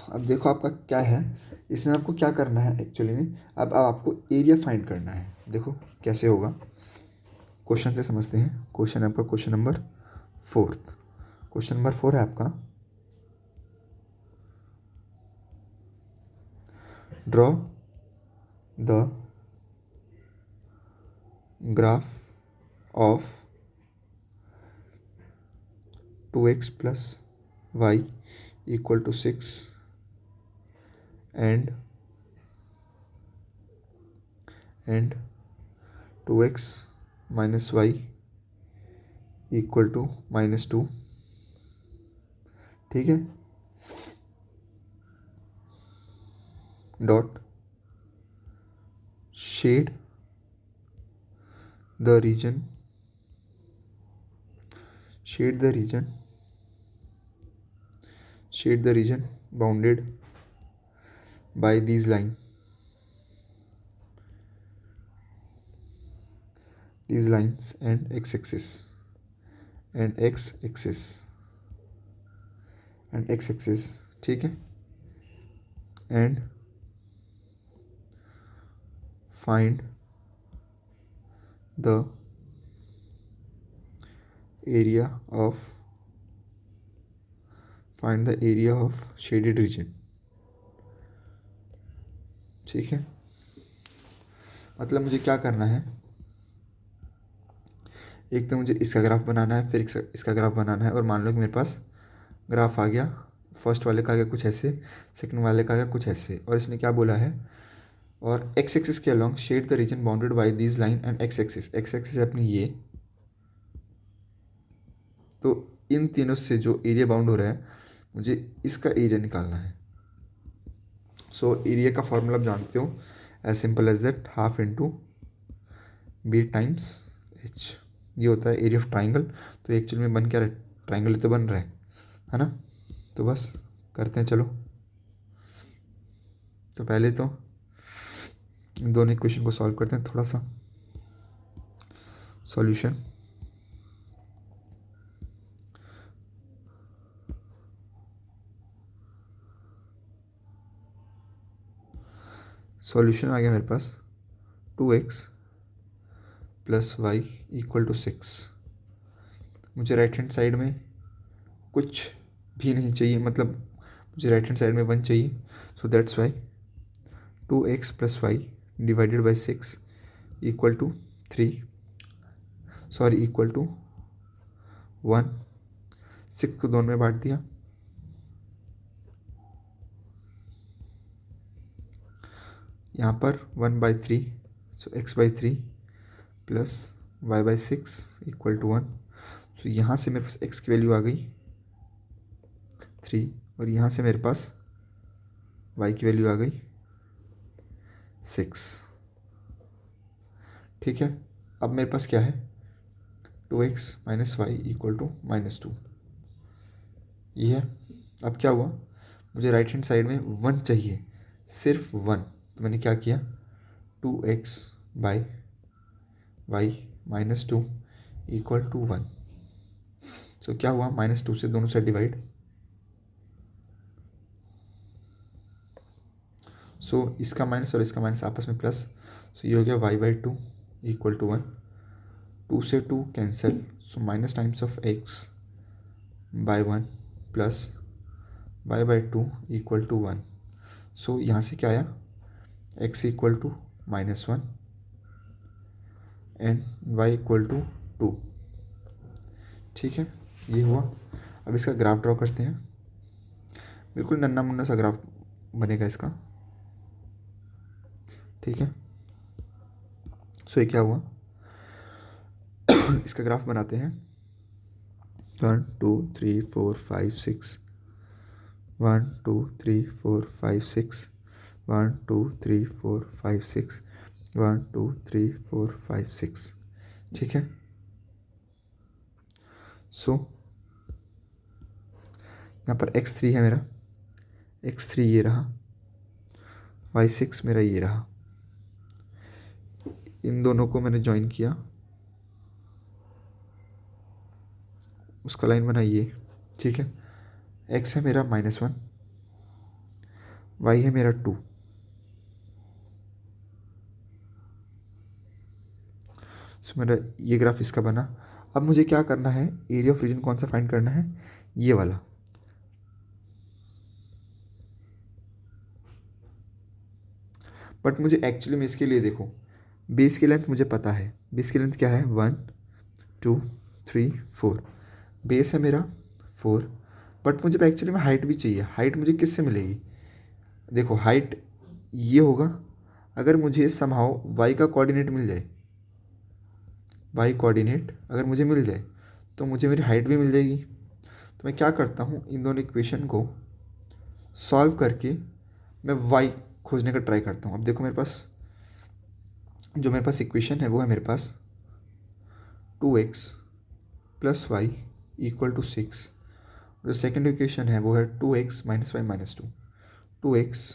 अब देखो आपका क्या है, इसमें आपको क्या करना है एक्चुअली में, अब आपको एरिया फाइंड करना है। देखो कैसे होगा, क्वेश्चन से समझते हैं। क्वेश्चन है आपका क्वेश्चन नंबर 4। क्वेश्चन नंबर 4 है आपका, draw the graph of 2x plus y equal to 6 and 2x minus y equal to -2। ठीक है, dot shade the region bounded by these lines and x-axis। ठीक है, and find the area of shaded region. ठीक है, मतलब मुझे क्या करना है, एक तो मुझे इसका ग्राफ बनाना है, फिर इसका ग्राफ बनाना है, और मान लो कि मेरे पास ग्राफ आ गया, फर्स्ट वाले का आ गया कुछ ऐसे, सेकंड वाले का आ गया कुछ ऐसे, और इसने क्या बोला है, और एक्स एक्सिस के along shade the region bounded by these line and x axis है अपनी ये। तो इन तीनों से जो एरिया बाउंड हो रहा है, मुझे इसका एरिया निकालना है। सो एरिया का फॉर्मूला आप जानते हो, as simple as that, half into B times H. ये होता है एरिया ऑफ ट्राइंगल। तो एक्चुअली में बन क्या रहा है, ट्राइंगल तो बन रहा है ना। तो बस करते हैं, चलो। तो पहले तो इन दोनों इक्वेशन को सॉल्व करते हैं, थोड़ा सा सॉल्यूशन। सॉल्यूशन आ गया मेरे पास 2x plus y equal to 6। मुझे राइट हैंड साइड में कुछ भी नहीं चाहिए, मतलब मुझे राइट हैंड साइड में 1 चाहिए। So that's why 2x plus y divided by 6 equal to 3, sorry equal to 1। 6 को दोनों में बांट दिया, यहाँ पर 1/3, so x/3 plus y/6 equal to 1। So यहाँ से मेरे पास x की वैल्यू आ गई 3, और यहाँ से मेरे पास y की वैल्यू आ गई 6। ठीक है, अब मेरे पास क्या है, 2x minus y equal to -2, ये है। अब क्या हुआ, मुझे राइट हैंड साइड में 1 चाहिए, सिर्फ 1। तो मैंने क्या किया, 2x by y -2 equal to 1। So क्या हुआ, -2 से दोनों साइड डिवाइड, सो इसका माइनस और इसका माइनस आपस में प्लस। सो ये हो गया y/2 इक्वल टू 1। 2 से 2 cancel, so minus times of x by 1 plus y/2 equal to 1। So यहाँ से क्या आया, x equal to -1 and y equal to 2। ठीक है, ये हुआ। अब इसका ग्राफ ड्रॉ करते हैं, बिल्कुल नन्ना मुन्ना सा ग्राफ बनेगा इसका। ठीक है, सो ये क्या हुआ, इसका ग्राफ बनाते हैं। 1 2 3 4 5 6, 1 2 3 4 5 6, 1 2 3 4 5 6, 1 2 3 4 5 6। ठीक है, सो यहाँ पर x3 है मेरा, x3 ये रहा, y6 मेरा ये रहा। इन दोनों को मैंने ज्वाइन किया, उसका लाइन बना ये। ठीक है, x है मेरा -1, वाई है मेरा 2। सो मेरा ये ग्राफ इसका बना। अब मुझे क्या करना है, एरिया ऑफ रीजन कौन सा फाइंड करना है, ये वाला। बट मुझे एक्चुअली में इसके लिए देखो, बेस की लेंथ मुझे पता है, बेस की लेंथ क्या है 1 2 3 4, बेस है मेरा 4। बट मुझे एक्चुअली में हाइट भी चाहिए। हाइट मुझे किससे मिलेगी, देखो हाइट ये होगा, अगर मुझे समहाउ वाई का कोऑर्डिनेट मिल जाए, वाई कोऑर्डिनेट अगर मुझे मिल जाए तो मुझे मेरी हाइट भी मिल जाएगी। तो मैं क्या करता हूँ, इन दोनों इक्वेशन को सॉल्व करके मैं वाई खोजने का ट्राई करता हूँ। अब देखो मेरे पास जो मेरे पास इक्वेशन है वो है मेरे पास 2x plus y equal to 6। जो सेकेंड इक्वेशन है वो है 2x minus y minus 2, 2x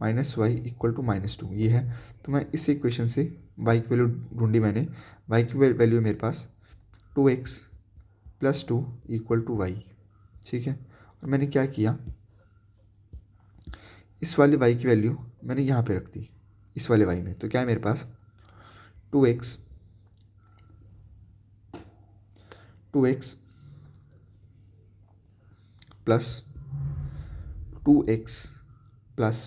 minus y equal to minus 2 ये है। तो मैं इस इक्वेशन से y की वैल्यू ढूंढी मैंने। y की वैल्यू मेरे पास 2x plus 2 equal to y, ठीक है। और मैंने क्या किया, इस वाले y की वैल्यू मैंने यहाँ पे रख दी इस वाले y में। तो क्या है मेरे पास 2x 2x plus 2x plus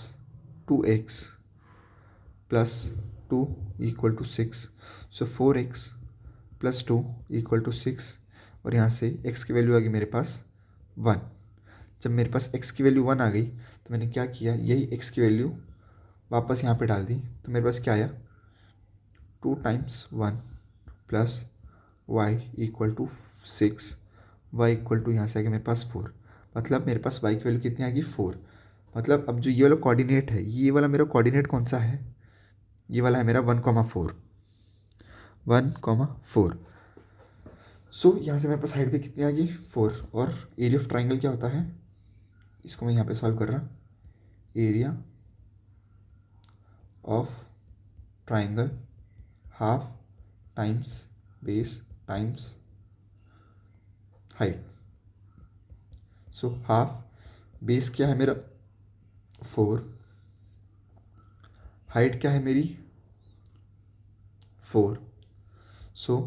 2x plus 2 equal to 6। So 4x plus 2 equal to 6। और यहाँ से x की वैल्यू आ गई मेरे पास 1। जब मेरे पास x की वैल्यू 1 आ गई तो मैंने क्या किया, यही x की वैल्यू वापस यहाँ पे डाल दी। तो मेरे पास क्या आया 2 times 1 plus y equal to 6, y equal to यहाँ से आ गया मेरे पास 4। मतलब मेरे पास y की वैल्यू कितनी आ गई 4। मतलब अब जो ये वाला कोऑर्डिनेट है, ये वाला मेरा कोऑर्डिनेट कौन सा है, ये वाला है मेरा 1,4, 1,4। सो यहाँ से मेरे पास हाइट भी कितनी आ गई 4। और एरिया ऑफ ट्राइंगल क्या होता है, इसको मैं यहाँ पे सॉल्व कर रहा, area of triangle half times base times height. So half, base क्या है मेरा 4, हाइट क्या है मेरी 4। सो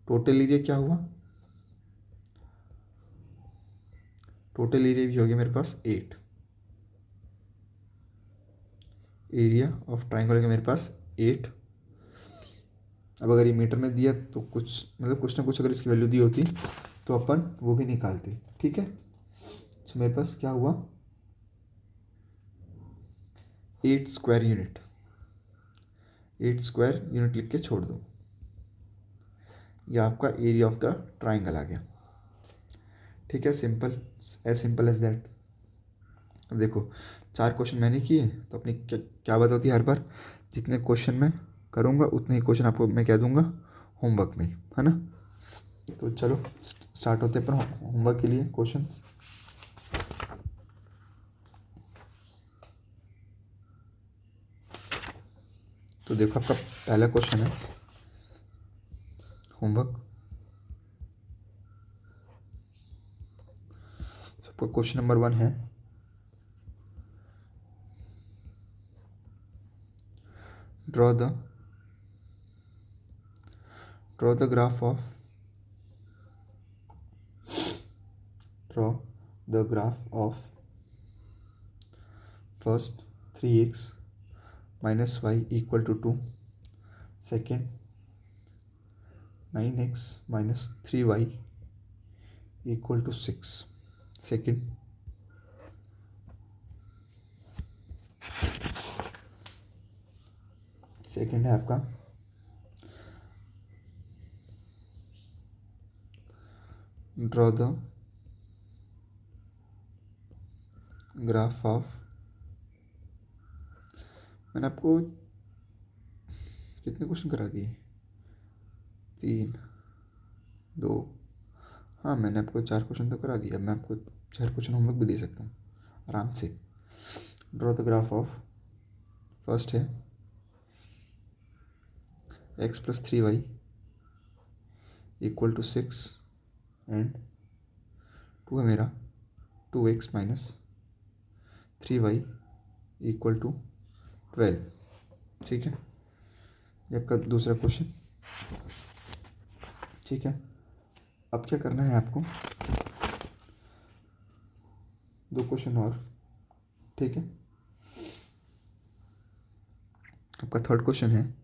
टोटल एरिया क्या हुआ, टोटल एरिया भी हो गया मेरे पास 8। एरिया ऑफ ट्राइंगल हो गया मेरे पास 8। अब अगर ये मीटर में दिया तो कुछ मतलब कुछ ना कुछ अगर इसकी वैल्यू दी होती तो अपन वो भी निकालते, ठीक है। तो मेरे पास क्या हुआ 8 स्क्वायर यूनिट, 8 स्क्वायर यूनिट लिख के छोड़ दो, ये आपका एरिया ऑफ द ट्राइंगल आ गया, ठीक है। Simple, as simple as that. अब देखो 4 क्वेश्चन मैंने किए, तो अपनी क्या क्या बात होती है, हर बार जितने क्वेश्चन मैं करूँगा उतने ही क्वेश्चन आपको मैं कह दूँगा होमवर्क में, है ना। तो चलो स्टार्ट होते हैं पर होमवर्क के लिए क्वेश्चन। तो देखो आपका पहला क्वेश्चन है होमवर्क। सबका क्वेश्चन नंबर 1 है, draw the graph of draw the graph of first 3x minus y equal to 2, second 9x minus 3y equal to 6, second है आपका ड्रॉ द ग्राफ ऑफ, मैंने आपको कितने क्वेश्चन करा दिए 3 2, हाँ मैंने आपको 4 क्वेश्चन तो करा दिया। मैं आपको 4 क्वेश्चन होमवर्क भी दे सकता हूँ आराम से। Draw the graph of, first है x plus 3y equal to 6 and 2 है मेरा 2x minus 3y equal to 12। ठीक है, ये आपका दूसरा क्वेश्चन। ठीक है, अब क्या करना है आपको, 2 क्वेश्चन और। ठीक है, आपका थर्ड क्वेश्चन है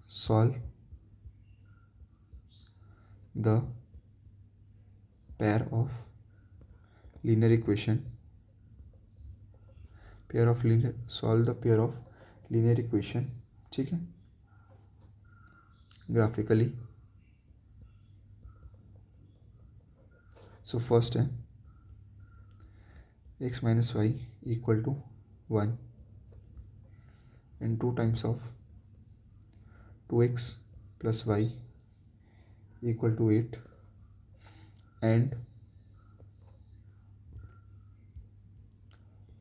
solve the pair of linear equation, solve the pair of linear equation. ठीक है, ग्राफिकली। सो फर्स्ट है x minus y equal to 1 and 2 times of 2x plus y equal to 8 and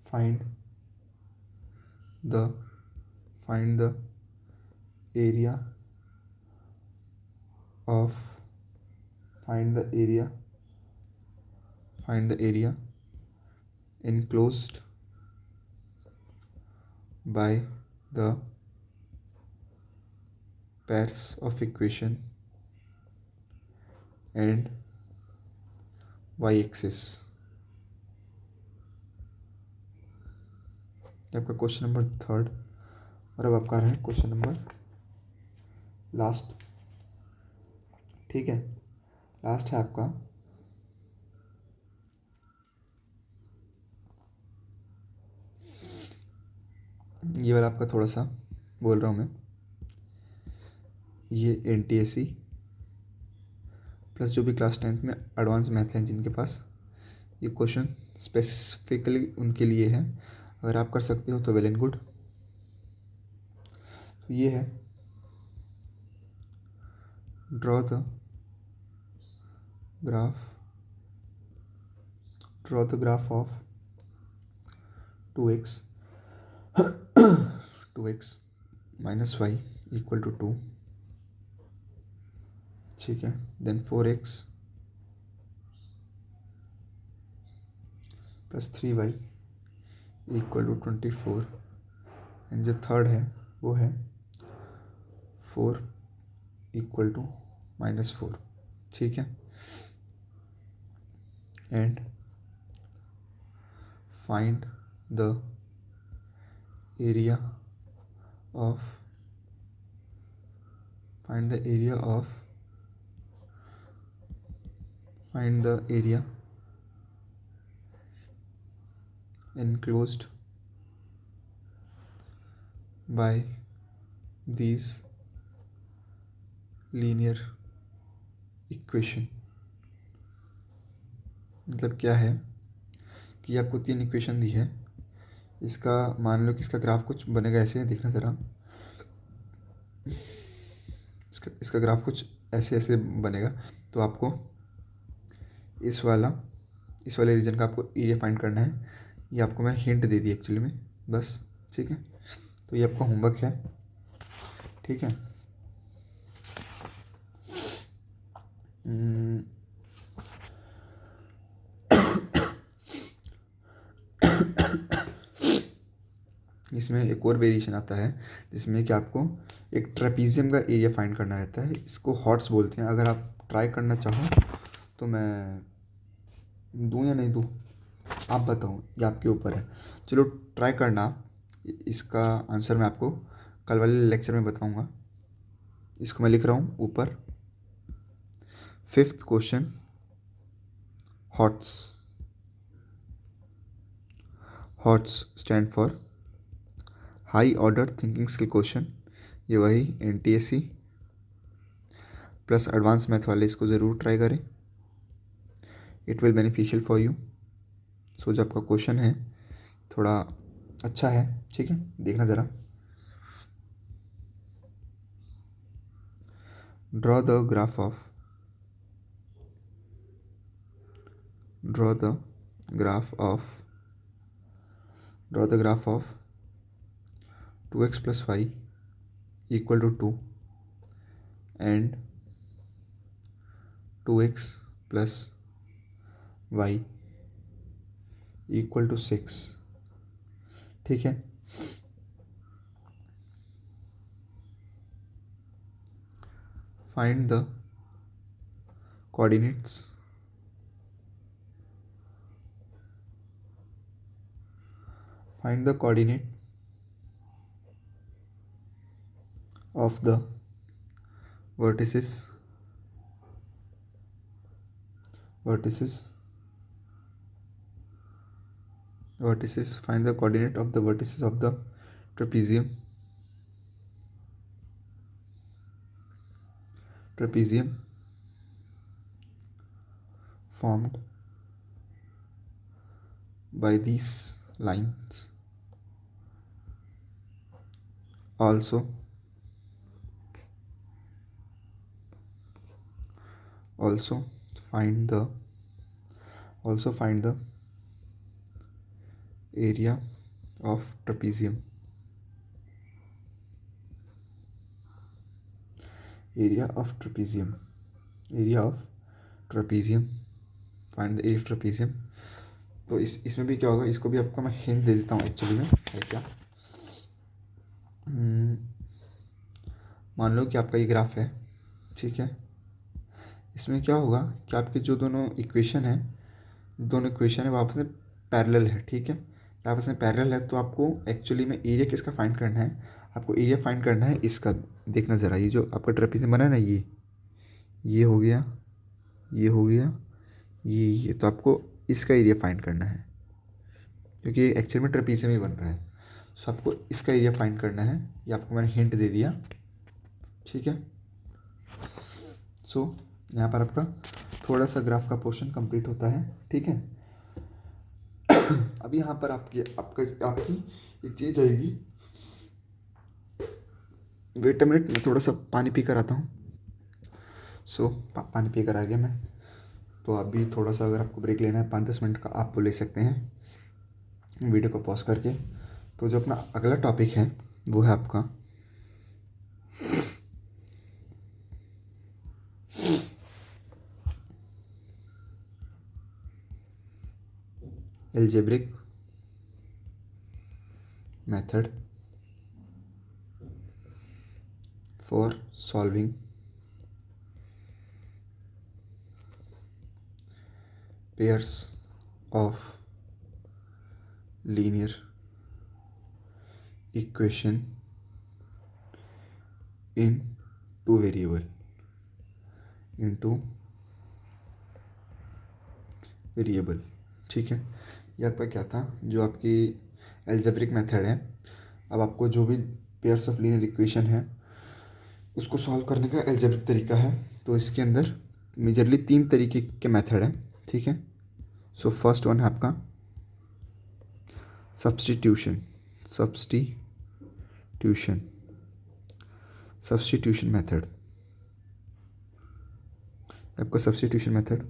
find the area of find the area enclosed by the pairs of equation and y-axis। ये आपका question number third. और अब आपका है question number last. ठीक है, last है आपका ये वाला, आपका थोड़ा सा बोल रहा हूँ मैं, ये NTSE प्लस जो भी क्लास 10th में एडवांस मैथ हैं जिनके पास, ये क्वेश्चन स्पेसिफिकली उनके लिए है। अगर आप कर सकते हो तो वेल एंड गुड। तो ये है draw the graph of 2x minus y equal to 2। ठीक है, then 4x plus 3y equal to 24 and जो थर्ड है वो है 4 इक्वल टू -4। ठीक है, and find the area of enclosed by these linear equation। मतलब क्या है कि आपको 3 इक्वेशन दी है, इसका मान लो कि इसका ग्राफ कुछ बनेगा ऐसे, देखना ज़रा, इसका ग्राफ कुछ ऐसे ऐसे बनेगा। तो आपको इस वाले रीजन का आपको एरिया फाइंड करना है। ये आपको मैं हिंट दे दी एक्चुअली में, बस। ठीक है, तो ये आपका होमवर्क है। ठीक है, इसमें एक और वेरिएशन आता है जिसमें कि आपको एक ट्रेपीजियम का एरिया फाइंड करना रहता है। इसको हॉट्स बोलते हैं। अगर आप ट्राई करना चाहो तो मैं दूँ या नहीं दूँ, आप बताओ, ये आपके ऊपर है। चलो ट्राई करना। इसका आंसर मैं आपको कल वाले लेक्चर में बताऊंगा। इसको मैं लिख रहा हूँ ऊपर। 5th question, hots stand for high order thinking skill question. ये वही NTSE प्लस एडवांस मैथ वाले, इसको ज़रूर ट्राई करें, it will beneficial for you. So जो आपका क्वेश्चन है थोड़ा अच्छा है। ठीक है, देखना ज़रा। Draw the graph of 2x plus y equal to 2 and 2x plus y equal to 6। ठीक है, find the coordinates of the vertices find the coordinate of the vertices of the trapezium formed by these lines. Also find the area of trapezium. Find the area of trapezium. तो इसमें भी क्या होगा, इसको भी आपको मैं हिंट दे देता हूँ एक्चुअली में है क्या। मान लो कि आपका ये ग्राफ है, ठीक है। इसमें क्या होगा कि आपके जो दोनों इक्वेशन है वो आपस में पैरेलल है, ठीक है। आपस में पैरेलल है तो आपको एक्चुअली में एरिया किसका फाइंड करना है, आपको एरिया फाइंड करना है इसका। देखना ज़रा, ये जो आपका ट्रेपेजियम बना है ना, ये हो गया, ये तो आपको इसका एरिया फाइंड करना है, क्योंकि एक्चुअली में ट्रेपेजियम ही बन रहा है। सो आपको इसका एरिया फाइंड करना है, ये आपको मैंने हिंट दे दिया, ठीक है। सो यहाँ पर आपका थोड़ा सा ग्राफ का पोर्शन कंप्लीट होता है, ठीक है। अभी यहाँ पर आपकी एक चीज़ आएगी। वेट अ मिनट, मैं थोड़ा सा पानी पी कर आता हूँ। सो पानी पी कर आ गया मैं। तो अभी थोड़ा सा अगर आपको ब्रेक लेना है 5-10 मिनट का, आप वो ले सकते हैं वीडियो को पॉज करके। तो जो अपना अगला टॉपिक है वो है आपका algebraic method for solving pairs of linear equation in two variable ठीक है। ये आपका क्या था, जो आपकी एल्जेब्रिक मेथड है। अब आपको जो भी पेयर्स ऑफ लीनियर इक्वेशन है उसको सॉल्व करने का एल्जेब्रिक तरीका है। तो इसके अंदर मेजरली 3 तरीके के मेथड हैं, ठीक है। सो फर्स्ट वन है आपका सब्स्टिट्यूशन मेथड, आपका सब्स्टिट्यूशन मेथड।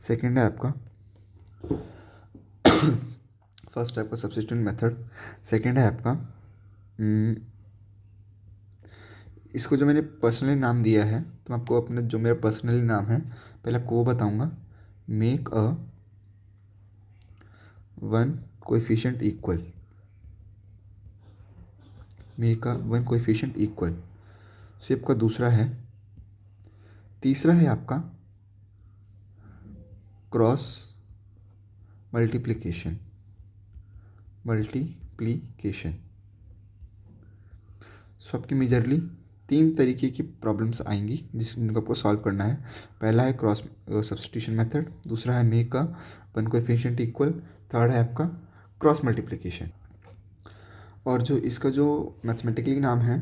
सेकंड है आपका फर्स्ट है आपका सब्स्टिट्यूशन मेथड, सेकंड है आपका इसको जो मैंने पर्सनली नाम दिया है, तो मैं आपको अपना जो मेरा पर्सनली नाम है पहले आपको वो बताऊंगा। Make a one coefficient equal. So आपका दूसरा है। तीसरा है आपका क्रॉस मल्टीप्लिकेशन। सो आपकी मेजरली 3 तरीके की प्रॉब्लम्स आएंगी जिनको आपको सॉल्व करना है। पहला है क्रॉस सब्स्टिट्यूशन मेथड, दूसरा है make a one coefficient equal, third है आपका क्रॉस मल्टीप्लिकेशन। और जो इसका जो मैथमेटिकली नाम है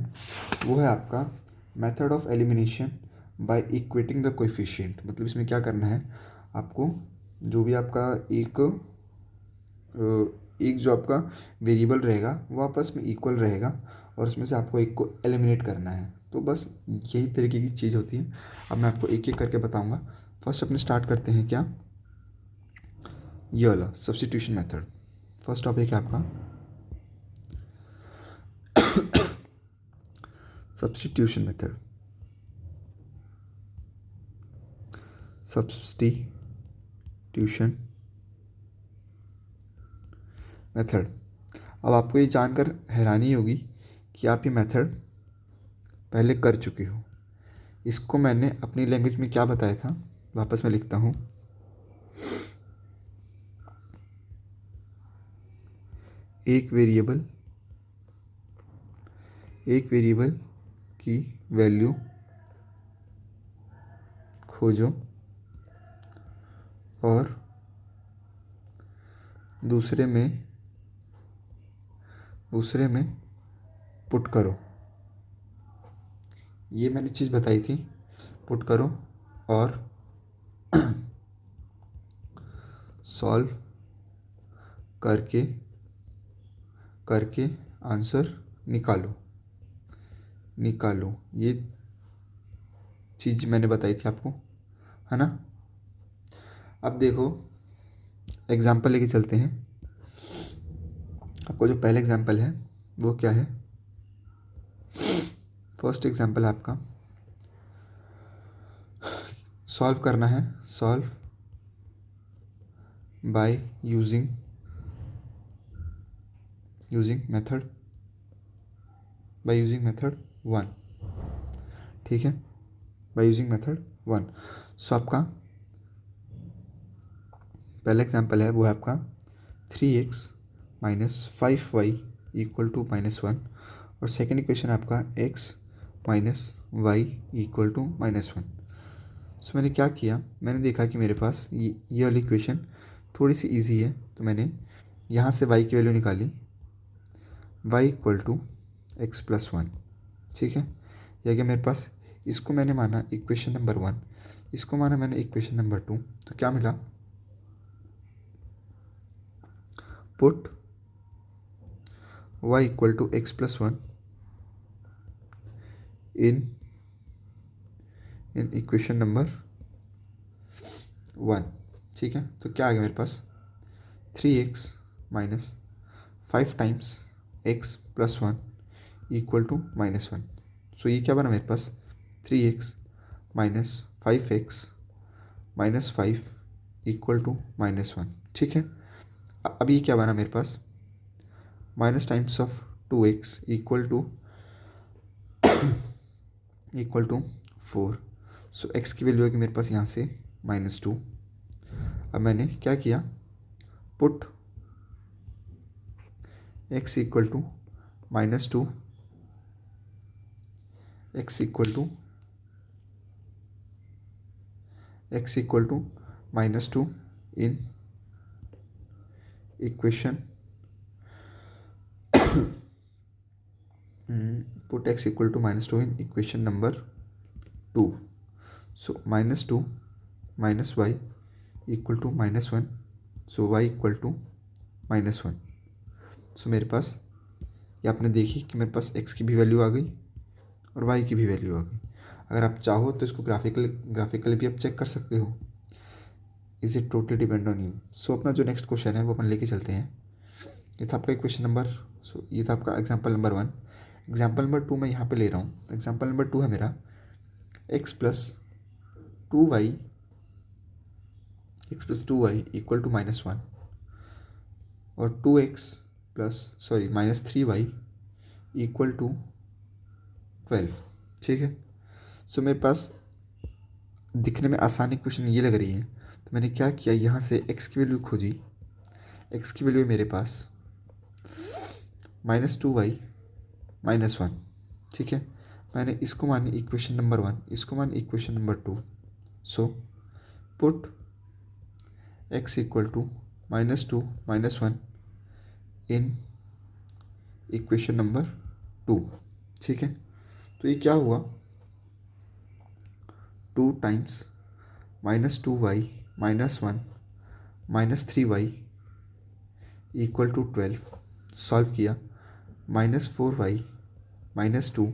वो है आपका method of elimination by equating the coefficient. मतलब इसमें क्या करना है, आपको जो भी आपका एक जो आपका वेरिएबल रहेगा वो आपस में इक्वल रहेगा और उसमें से आपको एक को एलिमिनेट करना है। तो बस यही तरीके की चीज़ होती है। अब मैं आपको एक एक करके बताऊंगा। फर्स्ट अपने स्टार्ट करते हैं क्या, ये वाला सब्स्टिट्यूशन मेथड। फर्स्ट टॉपिक है आपका सब्स्टिट्यूशन मेथड। Substitution method. अब आपको ये जानकर हैरानी होगी कि आप ये मेथड पहले कर चुके हो। इसको मैंने अपनी लैंग्वेज में क्या बताया था, वापस मैं लिखता हूँ। एक वेरिएबल की वैल्यू खोजो और दूसरे में पुट करो। ये मैंने चीज़ बताई थी, पुट करो और सॉल्व करके आंसर निकालो। ये चीज़ मैंने बताई थी आपको, है ना। अब देखो एग्जाम्पल लेके चलते हैं। आपको जो पहला एग्जाम्पल है वो क्या है, फर्स्ट एग्जाम्पल आपका सॉल्व करना है, सॉल्व बाय यूजिंग मेथड 1। ठीक है, बाय यूजिंग मेथड 1। सो आपका पहला एग्जाम्पल है वो है आपका 3x minus 5y equal to -1 और सेकेंड इक्वेशन आपका x minus y equal to -1। So मैंने क्या किया, मैंने देखा कि मेरे पास ये वाली इक्वेशन थोड़ी सी इजी है, तो मैंने यहाँ से y की वैल्यू निकाली, y equal to x plus 1। ठीक है, या कि मेरे पास इसको मैंने माना इक्वेशन नंबर 1, इसको माना मैंने इक्वेशन नंबर 2। तो क्या मिला, put y equal to x plus 1 in equation number 1। ठीक है, तो क्या आ गया मेरे पास 3x minus 5 times x plus 1 equal to -1। So ये क्या बना मेरे पास 3x minus 5x minus 5 equal to -1। ठीक है, अब ये क्या बना मेरे पास minus times of 2x equal to 4। So x की वैल्यू है कि मेरे पास यहाँ से -2। अब मैंने क्या किया, put x equal to -2 x equal to -2 in equation put x equal to -2 in equation number 2। So -2 minus y equal to -1। So y equal to -1। सो मेरे पास ये आपने देखी कि मेरे पास x की भी वैल्यू आ गई और y की भी वैल्यू आ गई। अगर आप चाहो तो इसको ग्राफिकली भी आप चेक कर सकते हो। Is it totally depend on you. So अपना जो नेक्स्ट क्वेश्चन है वो अपन लेके चलते हैं। ये था आपका क्वेश्चन नंबर, ये था आपका एग्जाम्पल नंबर 1। एग्जाम्पल नंबर 2 मैं यहाँ पे ले रहा हूँ। एग्जाम्पल नंबर 2 है मेरा x plus 2y equal to -1 और 3y इक्वल टू 12। ठीक है, सो मेरे पास दिखने में आसानी क्वेश्चन ये लग रही है, तो मैंने क्या किया, यहाँ से x की वैल्यू खोजी। x की वैल्यू है मेरे पास -2y -1। ठीक है, मैंने इसको मानी इक्वेशन नंबर 1, इसको मानी equation number 2। So put x equal to -2 -1 in equation number 2। ठीक है, तो ये क्या हुआ 2 times -2y -1 -3y equal to 12। Solve किया -4y -2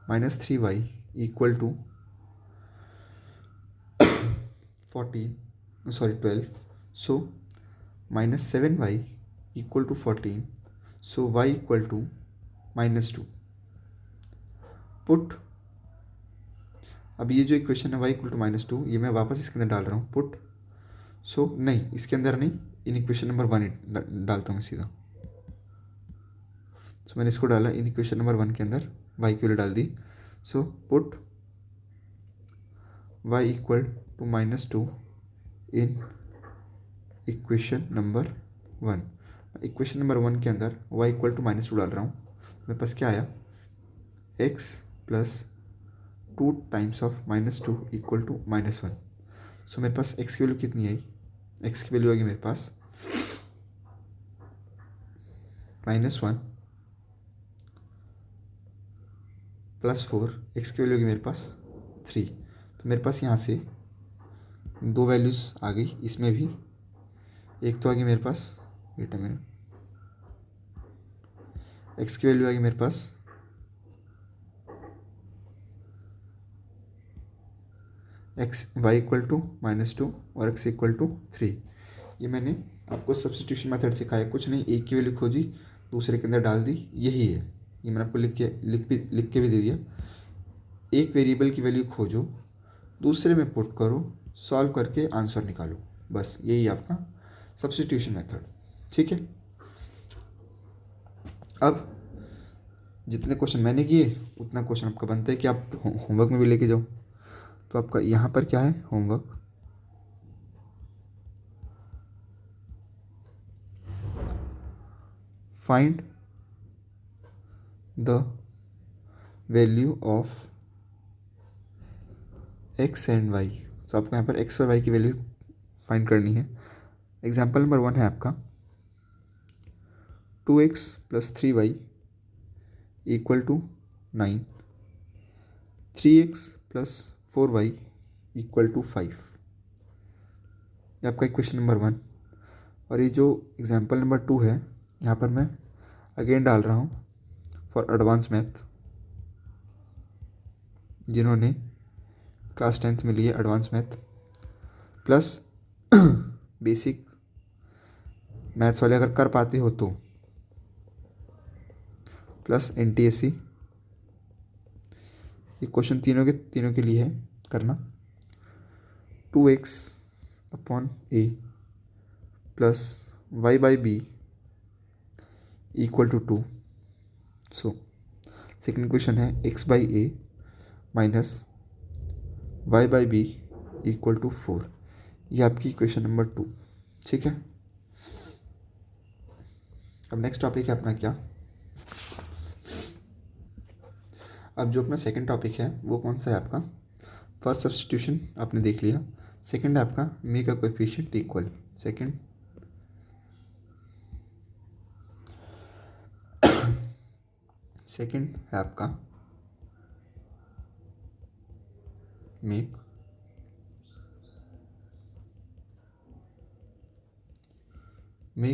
-3y equal to 12। So -7y equal to 14। So y equal to -2। Put अब ये जो इक्वेशन है y इक्वल टू -2, ये मैं वापस इसके अंदर डाल रहा हूँ पुट। सो नहीं, इसके अंदर नहीं, इन इक्वेशन नंबर 1 डालता हूँ सीधा। सो मैंने इसको डाला इन इक्वेशन नंबर 1 के अंदर, y की वैल्यू डाल दी। So put y equal to -2 in equation number 1। Equation number 1 के अंदर y इक्वल टू -2 डाल रहा हूँ। मेरे पास क्या आया, x plus 2 times of -2 equal to -1। सो मेरे पास x की वैल्यू कितनी आई, x की वैल्यू आएगी मेरे पास -1 प्लस 4, x की वैल्यू होगी मेरे पास 3। तो मेरे पास यहाँ से दो वैल्यूज़ आ गई, इसमें भी एक तो आ गई मेरे पास, वेट अ मिनट, x की वैल्यू आ गई मेरे पास y इक्वल टू -2 और x इक्वल टू 3। ये मैंने आपको सब्स्टिट्यूशन मेथड सिखाया, कुछ नहीं, एक की वैल्यू खोजी, दूसरे के अंदर डाल दी, यही है। ये मैंने आपको लिख के भी दे दिया। एक वेरिएबल की वैल्यू खोजो, दूसरे में पुट करो, सॉल्व करके आंसर निकालो, बस यही आपका सब्स्टिट्यूशन मेथड। ठीक है, अब जितने क्वेश्चन मैंने किए उतना क्वेश्चन आपका बनता है कि आप होमवर्क में भी लेके जाओ। तो आपका यहाँ पर क्या है, homework, find the value of x and y। तो आपको यहाँ पर x और y की वैल्यू फाइंड करनी है। एग्जाम्पल नंबर 1 है आपका 2x plus 3y equal to 9, 3x plus 4y equal to 5। ये आपका इक्वेशन नंबर 1। और ये जो एग्जाम्पल नंबर 2 है, यहाँ पर मैं अगेन डाल रहा हूँ फॉर एडवांस मैथ, जिन्होंने क्लास 10th में लिए advance math plus basic maths वाले अगर कर पाते हो तो प्लस NTSC। ये क्वेश्चन तीनों के लिए है करना। 2x upon a plus y by b equal to 2। So second question है x by a minus y by b equal to 4। ये आपकी क्वेश्चन नंबर 2। ठीक है, अब नेक्स्ट टॉपिक है अपना क्या, अब जो अपना सेकंड टॉपिक है वो कौन सा है आपका, फर्स्ट सब्स्टिट्यूशन आपने देख लिया, सेकंड है आपका make a coefficient equal. Second है आपका मेक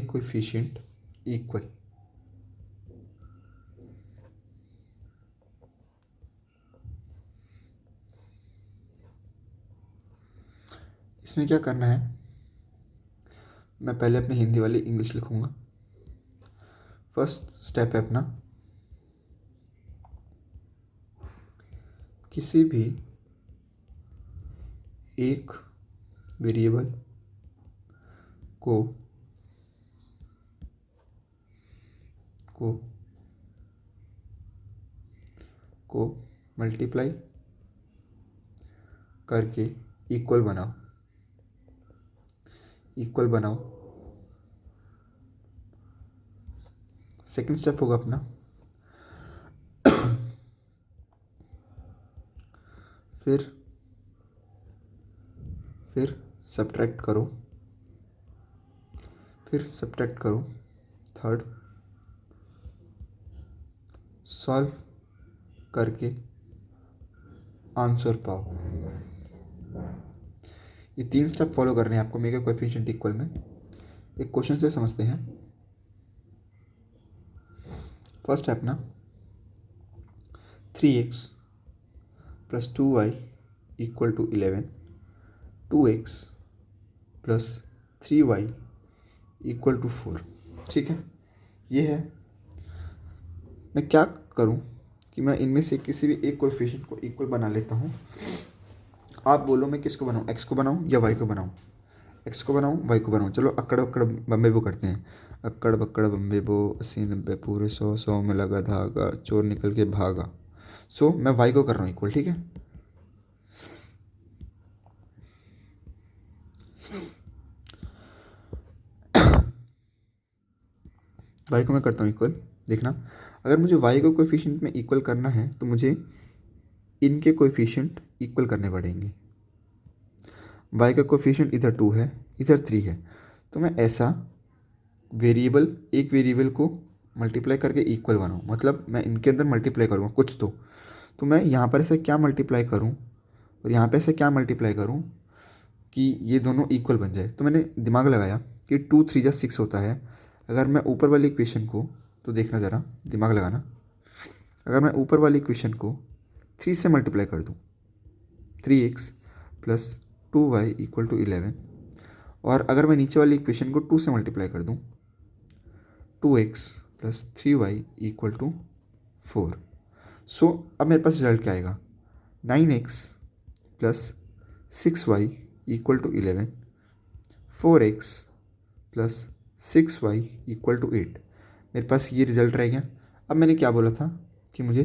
कोएफिशिएंट इक्वल। इसमें क्या करना है, मैं पहले अपनी हिंदी वाली इंग्लिश लिखूंगा। फर्स्ट स्टेप है अपना, किसी भी एक वेरिएबल को मल्टीप्लाई करके इक्वल बनाओ। सेकंड स्टेप होगा अपना, फिर सब्ट्रैक्ट करो। थर्ड, सॉल्व करके आंसर पाओ। ये 3 स्टेप फॉलो करने हैं आपको मेक अ कोएफिशिएंट इक्वल में। एक क्वेश्चन से समझते हैं। फर्स्ट है अपना 3x plus 2y equal to 11, 2x plus 3y equal to 4। ठीक है, ये है। मैं क्या करूं कि मैं इनमें से किसी भी एक कोएफिशिएंट को इक्वल बना लेता हूं आप बोलो मैं किसको बनाऊँ, एक्स को बनाऊँ या वाई को बनाऊँ? एक्स को बनाऊँ वाई को बनाऊँ? चलो अक्कड़ बक्कड़ बम्बे बो करते हैं। अक्कड़ बक्कड़ बम्बे बो 80 90 पूरे 100 में लगा धागा चोर निकल के भागा। सो मैं वाई को कर रहा हूँ इक्वल, ठीक है। वाई को मैं करता हूँ इक्वल। देखना, अगर मुझे वाई को कोएफिशिएंट में इक्वल करना है तो मुझे इनके कोएफिशिएंट इक्वल करने पड़ेंगे। वाई का कोएफिशिएंट इधर 2 है, इधर 3 है, तो मैं ऐसा वेरिएबल, एक वेरिएबल को मल्टीप्लाई करके इक्वल बनाऊँ, मतलब मैं इनके अंदर मल्टीप्लाई करूँगा कुछ तो मैं यहाँ पर ऐसा क्या मल्टीप्लाई करूँ और यहाँ पे ऐसा क्या मल्टीप्लाई करूँ कि ये दोनों इक्वल बन जाए। तो मैंने दिमाग लगाया कि 2 3 जा 6 होता है। अगर मैं ऊपर वाली इक्वेशन को, तो देखना ज़रा, दिमाग लगाना, अगर मैं ऊपर वाली इक्वेशन को 3 से मल्टीप्लाई कर दूँ, 3x plus 2y equal to 11, और अगर मैं नीचे वाली इक्वेशन को 2 से मल्टीप्लाई कर दूँ, 2x plus 3y equal to 4। सो अब मेरे पास रिजल्ट क्या आएगा, 9x plus 6y equal to 11, 4x plus 6y equal to 8। मेरे पास ये रिज़ल्ट रह गया। अब मैंने क्या बोला था कि मुझे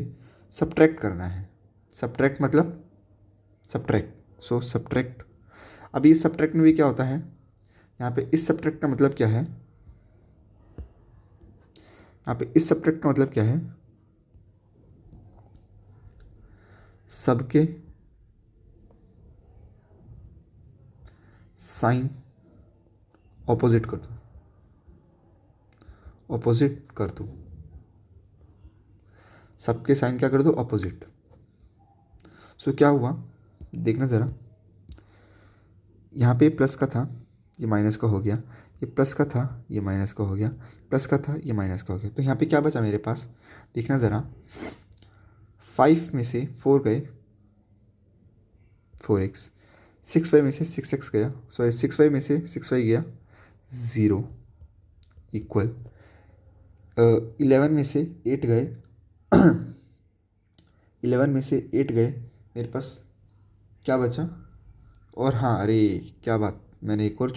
सब्ट्रैक्ट करना है। सब्ट्रैक्ट मतलब सब्ट्रैक्ट, सो सब्ट्रैक्ट। अब ये सब्ट्रैक्ट में भी क्या होता है, यहाँ पे इस सब्ट्रैक्ट का मतलब क्या है, यहाँ पे इस सब्ट्रैक्ट का मतलब क्या है, सबके साइन ऑपोजिट कर दो, ऑपोजिट कर दो, सबके साइन क्या कर दो, ऑपोजिट। सो क्या हुआ, देखना ज़रा, यहाँ पे प्लस का था, ये माइनस का हो गया, ये प्लस का था, ये माइनस का हो गया, प्लस का था, ये माइनस का हो गया। तो यहाँ पे क्या बचा मेरे पास, देखना ज़रा, 5 में से 4 गए, 4x, 6y में से 6x गया, सॉरी 6y में से 6y गया 0 इक्वल 11 में से 8 गए 11 में से 8 गए, मेरे पास क्या बचा, और हाँ अरे क्या बात, मैंने एक और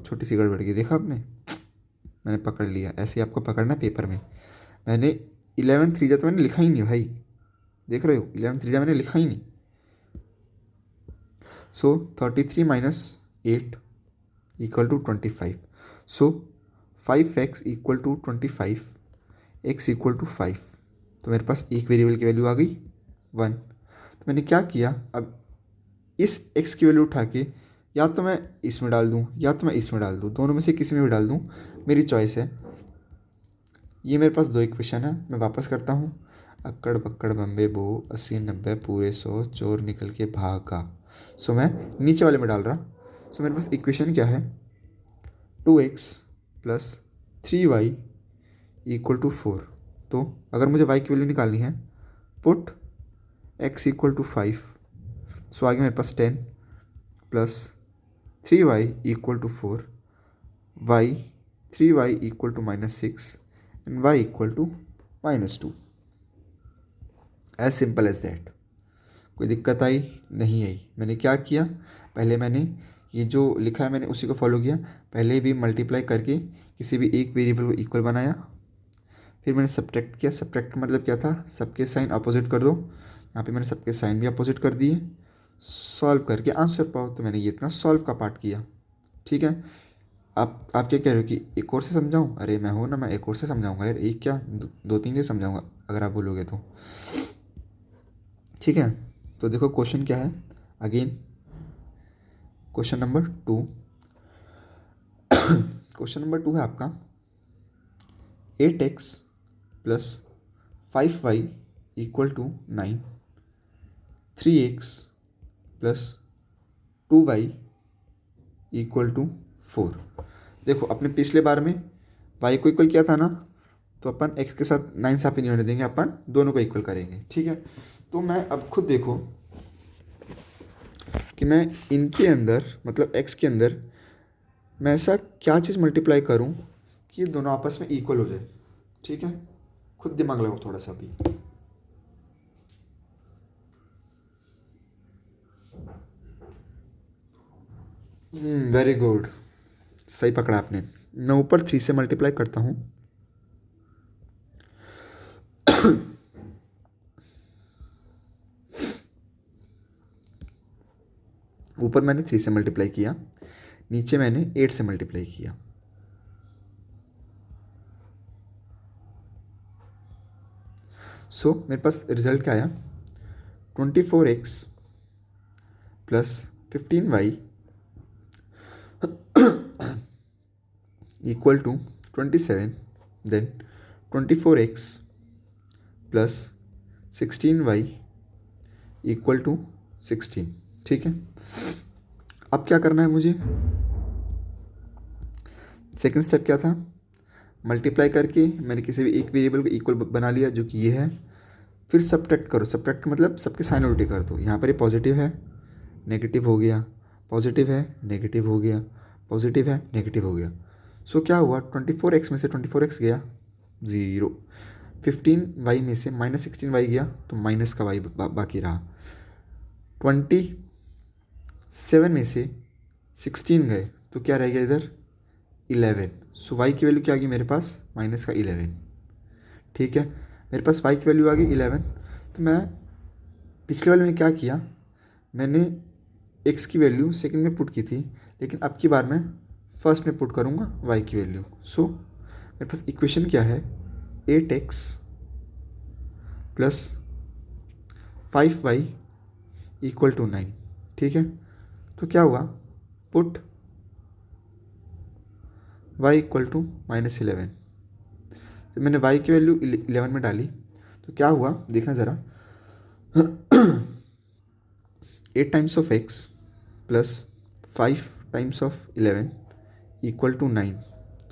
छोटी सी गड़बड़ की, देखा आपने, मैंने पकड़ लिया, ऐसे ही आपको पकड़ना है पेपर में। मैंने 11 3 तो मैंने लिखा ही नहीं भाई, देख रहे हो, 11 3 मैंने लिखा ही नहीं। So 33 minus 8 equal to 25। So 5x equal to 25, x equal to 5। तो मेरे पास एक वेरिएबल की वैल्यू आ गई 1। तो मैंने क्या किया, अब इस x की वैल्यू उठा के या तो मैं इसमें डाल दूँ या तो मैं इसमें डाल दूँ, दोनों में से किसी में भी डाल दूँ, मेरी चॉइस है। ये मेरे पास 2 इक्वेशन है, मैं वापस करता हूँ। अक्कड़ बक्कड़ बम्बे बो 80 90 पूरे 100 चोर निकल के भागा। सो मैं नीचे वाले में डाल रहा। सो मेरे पास इक्वेशन क्या है, 2x plus 3y equal to 4। तो अगर मुझे y की वैल्यू निकालनी है, put x equal to 5। So आगे मेरे पास 10 plus 3y equal to 4, y 3y equal to -6 and y equal to -2। As simple as that. कोई दिक्कत आई? नहीं आई। मैंने क्या किया, पहले मैंने ये जो लिखा है मैंने उसी को फॉलो किया। पहले भी मल्टीप्लाई करके किसी भी एक वेरिएबल को इक्वल बनाया, फिर मैंने सब्ट्रैक्ट किया। सब्ट्रैक्ट का मतलब क्या था, सबके साइन अपोजिट कर दो। यहाँ पे मैंने सबके साइन भी अपोजिट कर दिए, सॉल्व करके आंसर पाओ। तो मैंने ये इतना सॉल्व का पार्ट किया, ठीक है। आप क्या कह रहे हो कि एक और से समझाऊँ? अरे मैं हूँ ना, मैं एक और से समझाऊँगा यार, एक क्या 2 3 से समझाऊँगा अगर आप बोलोगे तो, ठीक है। तो देखो क्वेश्चन क्या है, again question number 2। Question number 2 है आपका 8x plus 5y equal to 9, 3x plus 2y equal to 4। देखो अपने पिछले बार में y को इक्वल किया था ना, तो अपन x के साथ नाइंसाफ़ी नहीं होने देंगे, अपन दोनों को इक्वल करेंगे, ठीक है। तो मैं अब खुद देखो कि मैं इनके अंदर मतलब x के अंदर मैं ऐसा क्या चीज़ मल्टीप्लाई करूं कि ये दोनों आपस में इक्वल हो जाए, ठीक है। खुद दिमाग लगाओ थोड़ा सा भी। वेरी गुड, सही पकड़ा आपने। मैं ऊपर 3 से मल्टीप्लाई करता हूँ। ऊपर मैंने 3 से मल्टीप्लाई किया, नीचे मैंने 8 से मल्टीप्लाई किया। मेरे पास रिजल्ट क्या आया, 24x plus 15y equal to 27, then 24x plus 16y equal to 16। ठीक है, अब क्या करना है मुझे, सेकंड स्टेप क्या था, मल्टीप्लाई करके मैंने किसी भी एक वेरिएबल को इक्वल बना लिया जो कि ये है। फिर सब्ट्रैक्ट करो, सब्ट्रैक्ट मतलब सबके साइन उल्टे कर दो। यहाँ पर ये पॉजिटिव है, नेगेटिव हो गया, पॉजिटिव है, नेगेटिव हो गया, पॉजिटिव है, नेगेटिव हो गया। क्या हुआ, 24x में से 24x गया 0, 15y में से -16y गया तो माइनस का y बाकी रहा, 27 में से 16 गए तो क्या रह गया इधर 11। y की वैल्यू क्या आ गई मेरे पास, -11। ठीक है, मेरे पास y की वैल्यू आ गई 11। तो मैं पिछले वाले में क्या किया, मैंने x की वैल्यू सेकंड में पुट की थी, लेकिन अब की बार मैं फर्स्ट में पुट करूँगा y की वैल्यू। मेरे पास इक्वेशन क्या है, 8x plus 5y equal to 9। ठीक है, तो क्या हुआ, पुट y इक्वल टू -11। तो मैंने y की वैल्यू 11 में डाली तो क्या हुआ देखना ज़रा, 8 times of x plus 5 times of 11 equal to 9।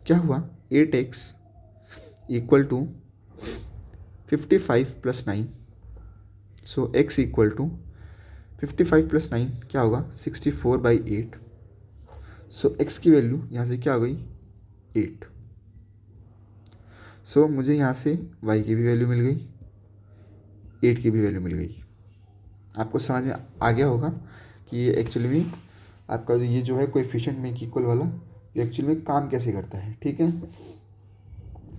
क्या हुआ, 8x equal to 55 plus 9। x equal to 55 plus 9 क्या होगा, 64/8। x की वैल्यू यहाँ से क्या हो गई 8। मुझे यहाँ से y की भी वैल्यू मिल गई, 8 की भी वैल्यू मिल गई। आपको समझ में आ गया होगा कि ये एक्चुअली में आपका ये जो है कोएफिशिएंट में इक्वल वाला, ये एक्चुअली में काम कैसे करता है। ठीक है,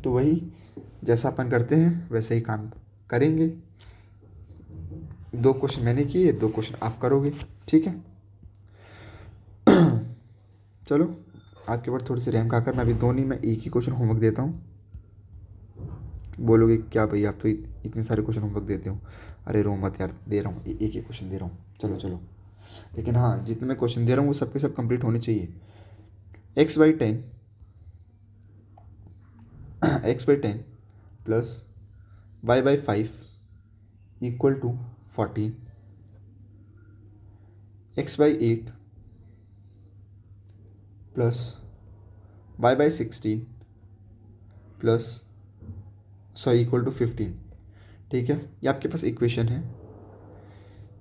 तो वही जैसा अपन करते हैं वैसे ही काम करेंगे। 2 क्वेश्चन मैंने किए, 2 क्वेश्चन आप करोगे। ठीक है, चलो आपके ऊपर थोड़ी सी रैम खाकर मैं अभी दो नहीं, मैं एक ही क्वेश्चन होमवर्क देता हूँ। बोलोगे क्या भाई आप तो इतने सारे क्वेश्चन होमवर्क देते हो। अरे रो मत यार, दे रहा हूँ, एक ही क्वेश्चन दे रहा हूँ, चलो चलो। लेकिन हाँ, जितने मैं क्वेश्चन दे रहा हूँ वो सबके सब कंप्लीट होने चाहिए। x/10 x/10 plus y/5 equal to 14, x/8 plus y/16 plus equal to 15। ठीक है, ये आपके पास इक्वेशन है।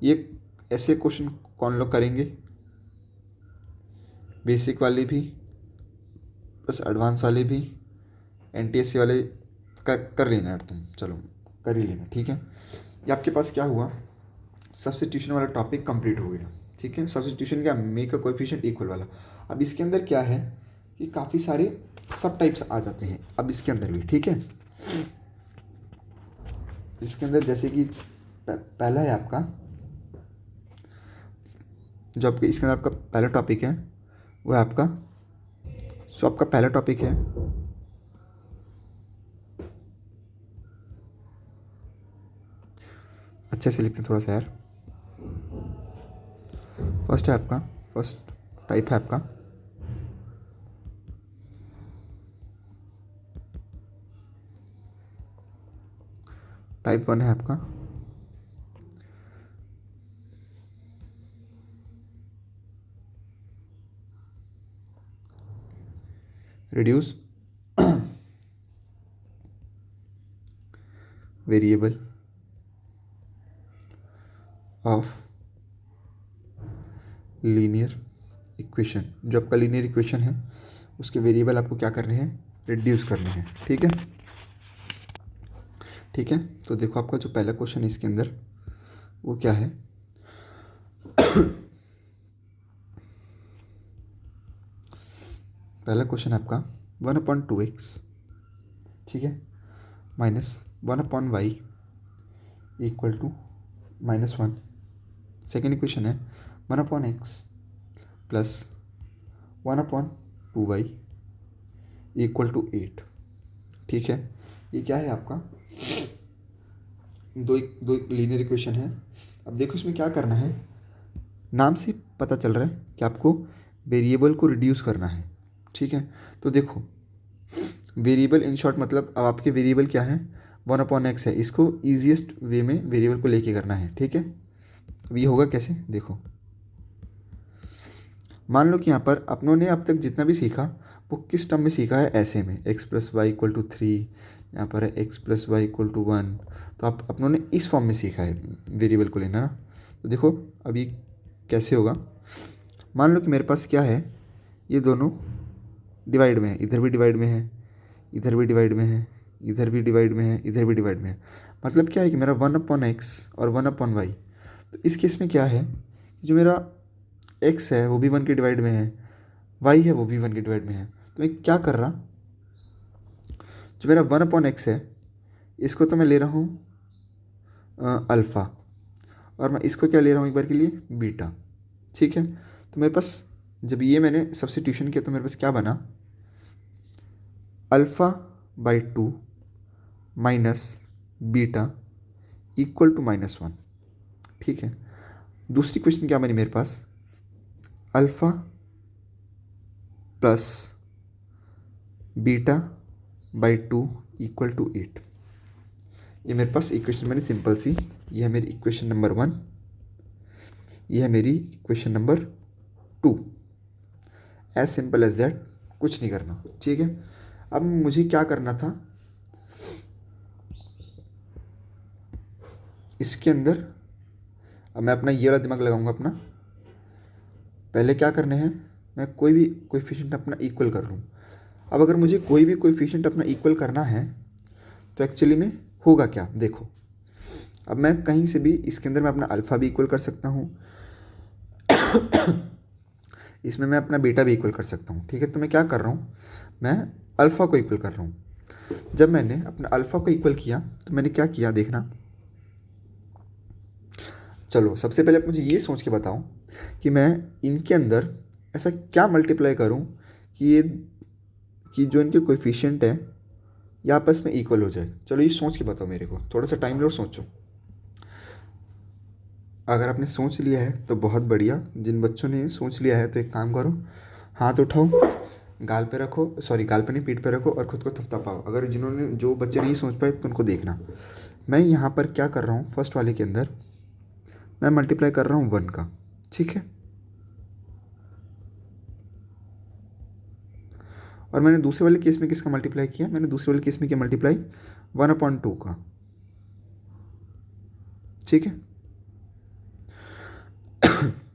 ये ऐसे क्वेश्चन कौन लोग करेंगे, बेसिक वाले भी प्लस एडवांस वाले भी, NTSC वाले कर लेना यार तुम, चलो कर ही लेना। ठीक है, ये आपके पास क्या हुआ, सब्स्टिट्यूशन वाला टॉपिक कंप्लीट हो गया। ठीक है, सब्स्टिट्यूशन क्या, मेक अ कोएफिशिएंट इक्वल वाला। अब इसके अंदर क्या है कि काफ़ी सारे सब टाइप्स आ जाते हैं अब इसके अंदर भी। ठीक है, इसके अंदर जैसे कि पहला है आपका, जो आपके इसके अंदर आपका पहला टॉपिक है वो है आपका, आपका पहला टॉपिक है अच्छे से लिखते हैं थोड़ा सा यार। फर्स्ट है आपका, फर्स्ट टाइप है आपका टाइप 1 है आपका reduce variable of linear equation. जो आपका लीनियर इक्वेशन है उसके वेरिएबल आपको क्या करने हैं, रिड्यूस करने हैं। ठीक है, ठीक है, तो देखो आपका जो पहला क्वेश्चन है इसके अंदर वो क्या है, पहला क्वेश्चन है आपका 1/2x, ठीक है, minus 1/y equal to -1। Second equation है 1/x plus 1/2y equal to 8, ठीक है। ये क्या है आपका, दो दो लीनियर इक्वेशन है। अब देखो इसमें क्या करना है, नाम से पता चल रहा है कि आपको वेरिएबल को रिड्यूस करना है, ठीक है। तो देखो वेरिएबल इन शॉर्ट मतलब अब आपके वेरिएबल क्या है, 1/x है, इसको ईजिएस्ट वे में वेरिएबल को लेके करना है, ठीक है। अब ये होगा कैसे, देखो मान लो कि यहाँ पर अपनों ने अब तक जितना भी सीखा वो किस टर्म में सीखा है, ऐसे में x+y = 3, यहाँ पर है x+y = 1, तो आप अपनों ने इस फॉर्म में सीखा है वेरिएबल को लेना ना। तो देखो अभी कैसे होगा, मान लो कि मेरे पास क्या है, ये दोनों डिवाइड में है, इधर भी डिवाइड में है, इधर भी डिवाइड में है, इधर भी डिवाइड में है, इधर भी डिवाइड में है। मतलब क्या है कि मेरा 1/x और 1/y, तो इस केस में क्या है, जो मेरा x है वो भी 1 के डिवाइड में है, y है वो भी 1 के डिवाइड में है। तो मैं क्या कर रहा, जो मेरा 1/x है इसको तो मैं ले रहा हूँ अल्फ़ा, और मैं इसको क्या ले रहा हूँ एक बार के लिए, बीटा, ठीक है। तो मेरे पास जब ये मैंने सब्स्टिट्यूशन किया तो मेरे पास क्या बना, α/2 माइनस बीटा इक्वल टू -1, ठीक है। दूसरी क्वेश्चन क्या बनी मेरे पास, अल्फ़ा प्लस β/2 इक्वल टू 8। ये मेरे पास इक्वेशन बनी सिंपल सी, ये है मेरी इक्वेशन नंबर 1, ये है मेरी equation number 2। As simple as that, कुछ नहीं करना, ठीक है। अब मुझे क्या करना था, इसके अंदर अब मैं अपना ये वाला दिमाग लगाऊंगा अपना, पहले क्या करने हैं, मैं कोई भी कोएफिशिएंट अपना इक्वल कर लूँ। अब अगर मुझे कोई भी कोएफिशिएंट अपना इक्वल करना है तो एक्चुअली में होगा क्या, देखो अब मैं कहीं से भी इसके अंदर मैं अपना अल्फ़ा भी इक्वल कर सकता हूँ, इसमें मैं अपना बीटा भी इक्वल कर सकता हूँ, ठीक है। तो मैं क्या कर रहा हूँ, मैं अल्फ़ा को इक्वल कर रहा हूँ। जब मैंने अपना अल्फ़ा को इक्वल किया तो मैंने क्या किया देखना, चलो सबसे पहले आप मुझे ये सोच के बताओ कि मैं इनके अंदर ऐसा क्या मल्टीप्लाई करूँ कि जो इनके कोएफिशिएंट है ये आपस में इक्वल हो जाए। चलो ये सोच के बताओ मेरे को, थोड़ा सा टाइम लो, सोचो। अगर आपने सोच लिया है तो बहुत बढ़िया, जिन बच्चों ने सोच लिया है तो एक काम करो, हाथ उठाओ, गाल पे रखो, सॉरी गाल पे नहीं पीठ पे रखो और खुद को थपथपाओ। अगर जो बच्चे नहीं सोच पाए तो उनको देखना। मैं यहाँ पर क्या कर रहा हूँ, फर्स्ट वाले के अंदर मैं मल्टीप्लाई कर रहा हूँ 1 का, ठीक है। और मैंने दूसरे वाले केस में किसका मल्टीप्लाई किया, मैंने दूसरे वाले केस में किया मल्टीप्लाई 1/2 का, ठीक है।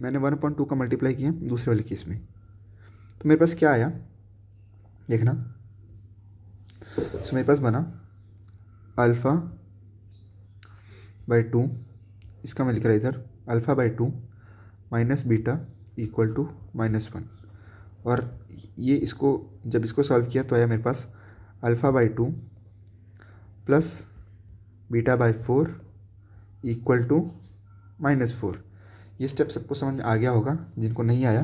मैंने 1/2 का मल्टीप्लाई किया दूसरे वाले केस में, तो मेरे पास क्या आया देखना। सो मेरे पास बना α/2, इसका मैं लिख रहा इधर α/2 माइनस बीटा इक्वल टू -1। और ये इसको जब इसको सॉल्व किया तो आया मेरे पास α/2 प्लस β/4 इक्वल टू -4। ये स्टेप सबको समझ में आ गया होगा, जिनको नहीं आया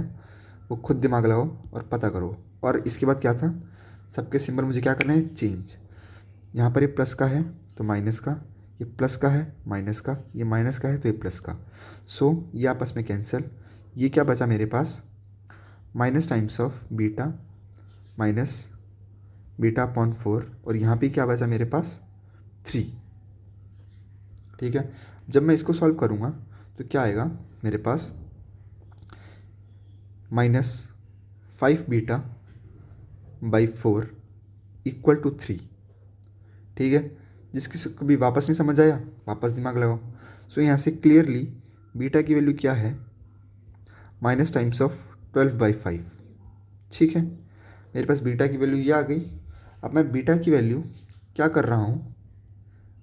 वो खुद दिमाग लगाओ और पता करो। और इसके बाद क्या था, सबके सिंबल मुझे क्या करना है, चेंज। यहाँ पर ये प्लस का है तो माइनस का, ये प्लस का है माइनस का, ये माइनस का है तो ये प्लस का। सो ये आपस में कैंसिल, ये क्या बचा मेरे पास, minus times of beta minus β/4, और यहाँ पे क्या बचा मेरे पास 3, ठीक है। जब मैं इसको सॉल्व करूँगा तो क्या आएगा मेरे पास -5β/4 इक्वल टू 3, ठीक है। जिसकी कभी वापस नहीं समझ आया वापस दिमाग लगाओ। सो यहाँ से क्लियरली बीटा की वैल्यू क्या है, माइनस टाइम्स ऑफ 12/5, ठीक है। मेरे पास बीटा की वैल्यू ये आ गई। अब मैं बीटा की वैल्यू क्या कर रहा हूँ,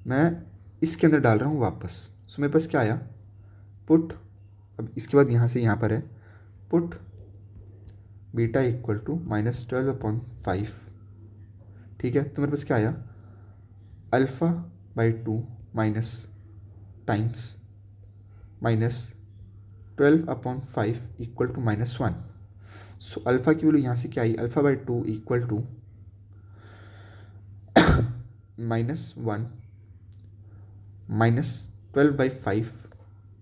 मैं इसके अंदर डाल रहा हूँ वापस। सो मेरे पास क्या आया, पुट, अब इसके बाद यहाँ से यहाँ पर है पुट बीटा इक्वल टू -12/5। ठीक है, तो मेरे पास क्या आया, alpha by 2 minus times -12/5 equal to -1। So alpha की वैल्यू यहाँ से क्या आई, alpha by 2 equal to -1 -12/5।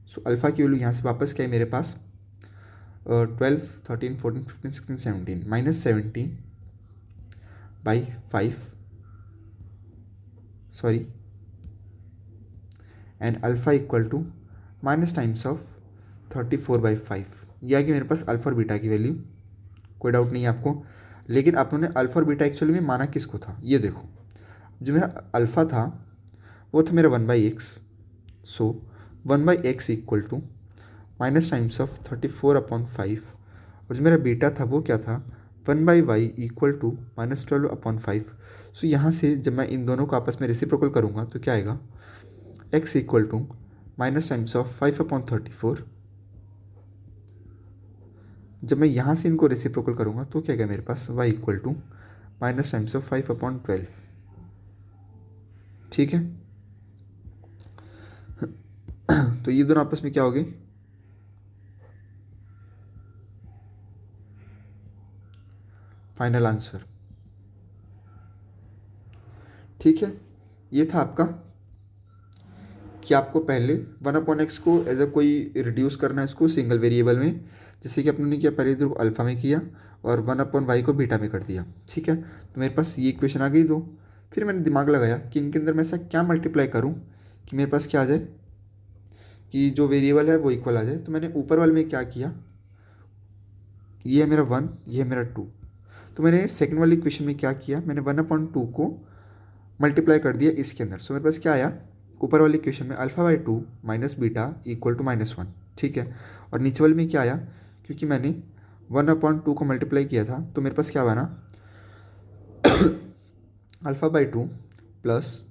So alpha की वैल्यू यहाँ से वापस क्या है मेरे पास, 12, 13, 14, 15, 16, 17 -17/5, sorry, and alpha equal to minus times of 34/5। यह है कि मेरे पास अल्फ़ा और बीटा की वैल्यू, कोई डाउट नहीं है आपको। लेकिन आप लोगों ने अल्फ़ा और बीटा एक्चुअली में माना किसको था, ये देखो, जो मेरा अल्फ़ा था वो था मेरा 1/x। So 1/x equal to minus times of 34/5, और जो मेरा बीटा था वो क्या था, 1/y इक्वल टू -12/5। सो यहाँ से जब मैं इन दोनों को आपस में रेसिप्रोकल करूँगा तो क्या आएगा, x equal to minus times of 5/34। जब मैं यहाँ से इनको रेसिप्रोकल करूँगा तो क्या आएगा मेरे पास, y equal to minus times of 5/12। ठीक है, तो ये दोनों आपस में क्या हो गए, फाइनल आंसर। ठीक है, ये था आपका कि आपको पहले 1/x को एज अ कोई रिड्यूस करना है इसको सिंगल वेरिएबल में, जैसे कि अपने ने किया, पहले इधर को अल्फ़ा में किया और 1/y को बीटा में कर दिया। ठीक है, तो मेरे पास ये इक्वेशन आ गई दो। फिर मैंने दिमाग लगाया कि इनके अंदर मैं ऐसा क्या मल्टीप्लाई करूँ कि मेरे पास क्या आ जाए, कि जो वेरिएबल है वो इक्वल आ जाए। तो मैंने ऊपर वाले में क्या किया, ये है मेरा 1, ये है मेरा 2। तो मैंने सेकंड वाली इक्वेशन में क्या किया, मैंने 1/2 को मल्टीप्लाई कर दिया इसके अंदर। सो मेरे पास क्या आया, ऊपर वाली इक्वेशन में alpha by 2 minus beta equal to -1। ठीक है, और नीचे वाले में क्या आया, क्योंकि मैंने 1/2 को मल्टीप्लाई किया था तो मेरे पास क्या बना, alpha by 2 plus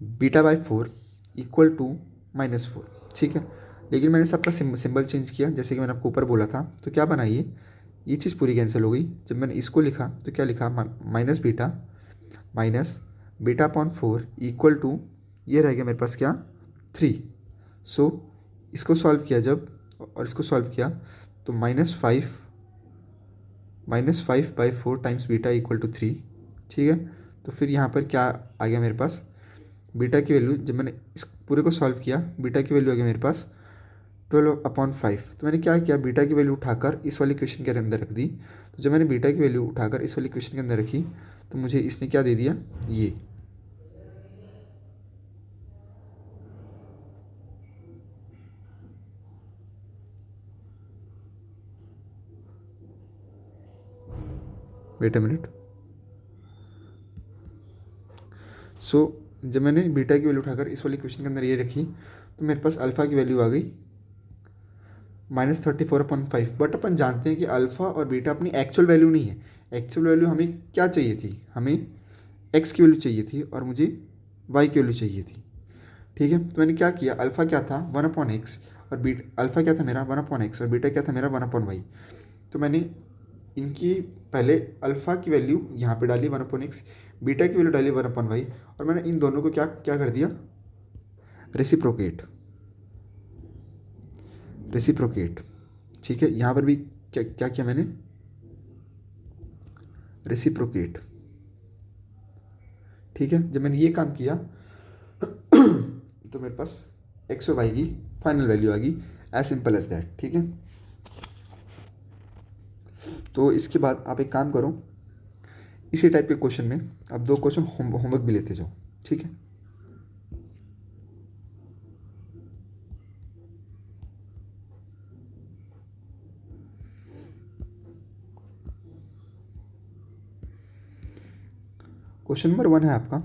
beta by 4 equal to -4। ठीक है, लेकिन मैंने सबका सिंबल चेंज किया, जैसे कि मैंने आपको ऊपर बोला था। तो क्या बना, ये चीज़ पूरी कैंसिल हो गई। जब मैंने इसको लिखा तो क्या लिखा, minus beta upon 4 equal to, ये रह गया मेरे पास क्या, 3। सो इसको सॉल्व किया जब, और इसको सॉल्व किया तो -5/4 टाइम्स बीटा इक्वल टू 3। ठीक है, तो फिर यहाँ पर क्या आ गया मेरे पास, बीटा की वैल्यू, जब मैंने इस पूरे को सॉल्व किया, बीटा की वैल्यू आ गई मेरे पास 12/5। तो मैंने क्या किया, बीटा की वैल्यू उठाकर इस वाली क्वेश्चन के अंदर रख दी। तो जब मैंने बीटा की वैल्यू उठाकर इस वाली क्वेश्चन के अंदर रखी तो मुझे इसने क्या दे दिया, ये। Wait a minute. सो जब मैंने बीटा की वैल्यू उठाकर इस वाली क्वेश्चन के अंदर ये रखी तो मेरे पास अल्फ़ा की वैल्यू आ गई -34/5। बट अपन जानते हैं कि अल्फ़ा और बीटा अपनी एक्चुअल वैल्यू नहीं है। एक्चुअल वैल्यू हमें क्या चाहिए थी, हमें एक्स की वैल्यू चाहिए थी और मुझे वाई की वैल्यू चाहिए थी। ठीक है, तो मैंने क्या किया, अल्फ़ा क्या था 1/x, और अल्फ़ा क्या था मेरा 1/x, और बीटा क्या था मेरा 1/y। तो मैंने इनकी पहले अल्फ़ा की वैल्यू यहाँ पे डाली 1/x, बीटा की वैल्यू डाली 1/y, और मैंने इन दोनों को क्या क्या कर दिया, रेसिप्रोकेट। रेसिप्रोकेट ठीक है, यहाँ पर भी क्या क्या किया मैंने, रेसिप्रोकेट। ठीक है, जब मैंने ये काम किया तो मेरे पास एक्स और वाई की फाइनल वैल्यू आ गई, एज सिंपल एज दैट। ठीक है, तो इसके बाद आप एक काम करो, इसी टाइप के क्वेश्चन में आप 2 क्वेश्चन होमवर्क भी लेते जाओ। ठीक है, क्वेश्चन नंबर 1 है आपका,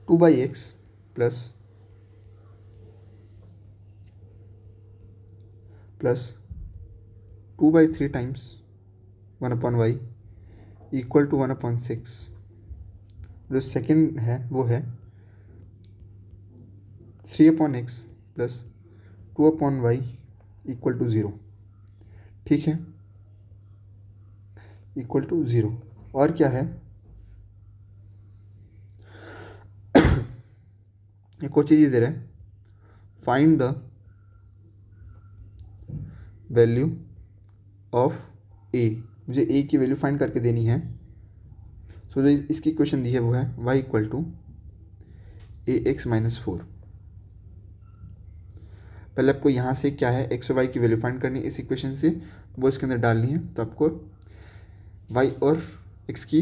two by x plus 2/3 times 1/y equal to 1/6। जो सेकेंड है वो है 3/x plus 2/y equal to 0। ठीक है, इक्वल टू 0। और क्या है, एक और चीज़ ये दे रहा है, फाइंड द वैल्यू ऑफ ए। मुझे ए की वैल्यू फाइंड करके देनी है। सो जो इसकी इक्वेशन दी है वो है y इक्वल टू ax-4। पहले आपको यहाँ से क्या है x और y की वैल्यू फाइंड करनी है इस इक्वेशन से, वो इसके अंदर डालनी है। तो आपको y और x की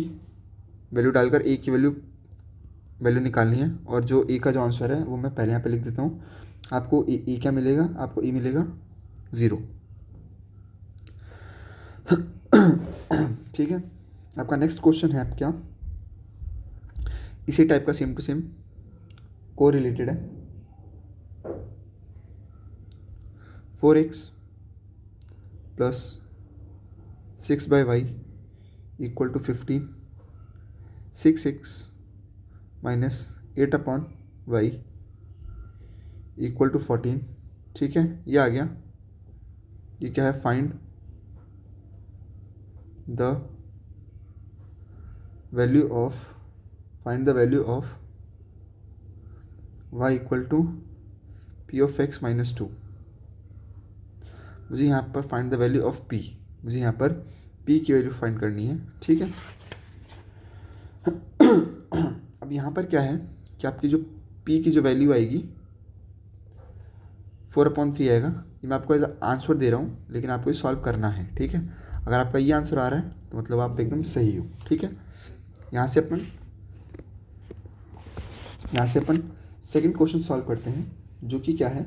वैल्यू डालकर a की वैल्यू निकालनी है। और जो a का जो आंसर है वो मैं पहले यहाँ पे लिख देता हूँ। आपको e क्या मिलेगा, आपको e मिलेगा 0। ठीक है, आपका नेक्स्ट क्वेश्चन है आप क्या, इसी टाइप का सेम टू सेम को रिलेटेड है। 4x plus 6/y equal to 15, 6x minus 8/y equal to 14। ठीक है, ये आ गया। ये क्या है, find the value of y equal to p(x-2)। मुझे यहाँ पर find the value of p, मुझे यहाँ पर p की वैल्यू फाइंड करनी है। ठीक है, अब यहाँ पर क्या है कि आपकी जो p की जो वैल्यू आएगी 4/3 आएगा। ये मैं आपको एज आंसर दे रहा हूँ, लेकिन आपको ये सॉल्व करना है। ठीक है, अगर आपका ये आंसर आ रहा है तो मतलब आप एकदम सही हो। ठीक है, यहाँ से अपन सेकंड क्वेश्चन सॉल्व करते हैं, जो कि क्या है,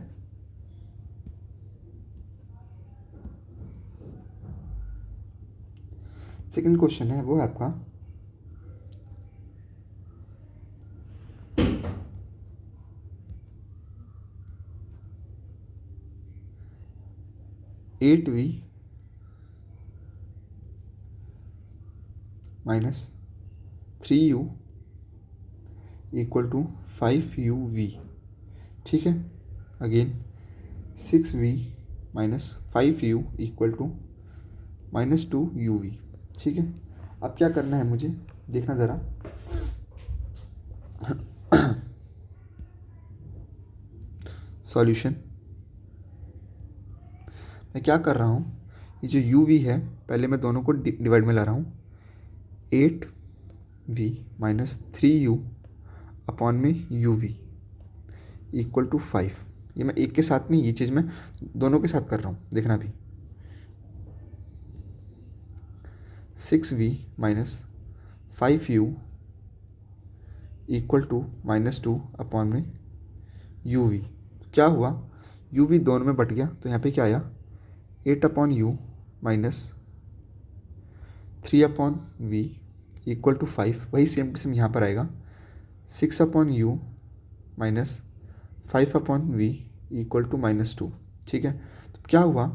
सेकंड क्वेश्चन है वो है आपका 8v minus 3u equal to 5uv। ठीक है, again 6v minus 5u equal to -2uv। ठीक है, अब क्या करना है मुझे देखना ज़रा। सॉल्यूशन मैं क्या कर रहा हूँ, ये जो uv है पहले मैं दोनों को डिवाइड में ला रहा हूँ। 8v माइनस 3u अपॉन में uv इक्वल टू 5। ये मैं एक के साथ में, ये चीज़ मैं दोनों के साथ कर रहा हूँ, देखना भी। 6v minus 5u equal to -2 upon में uv। क्या हुआ, uv दोनों में बट गया, तो यहाँ पे क्या आया 8/u minus 3/v equal to 5। वही सेम टू सेम यहाँ पर आएगा 6/u minus 5/v equal to -2। ठीक है, तो क्या हुआ,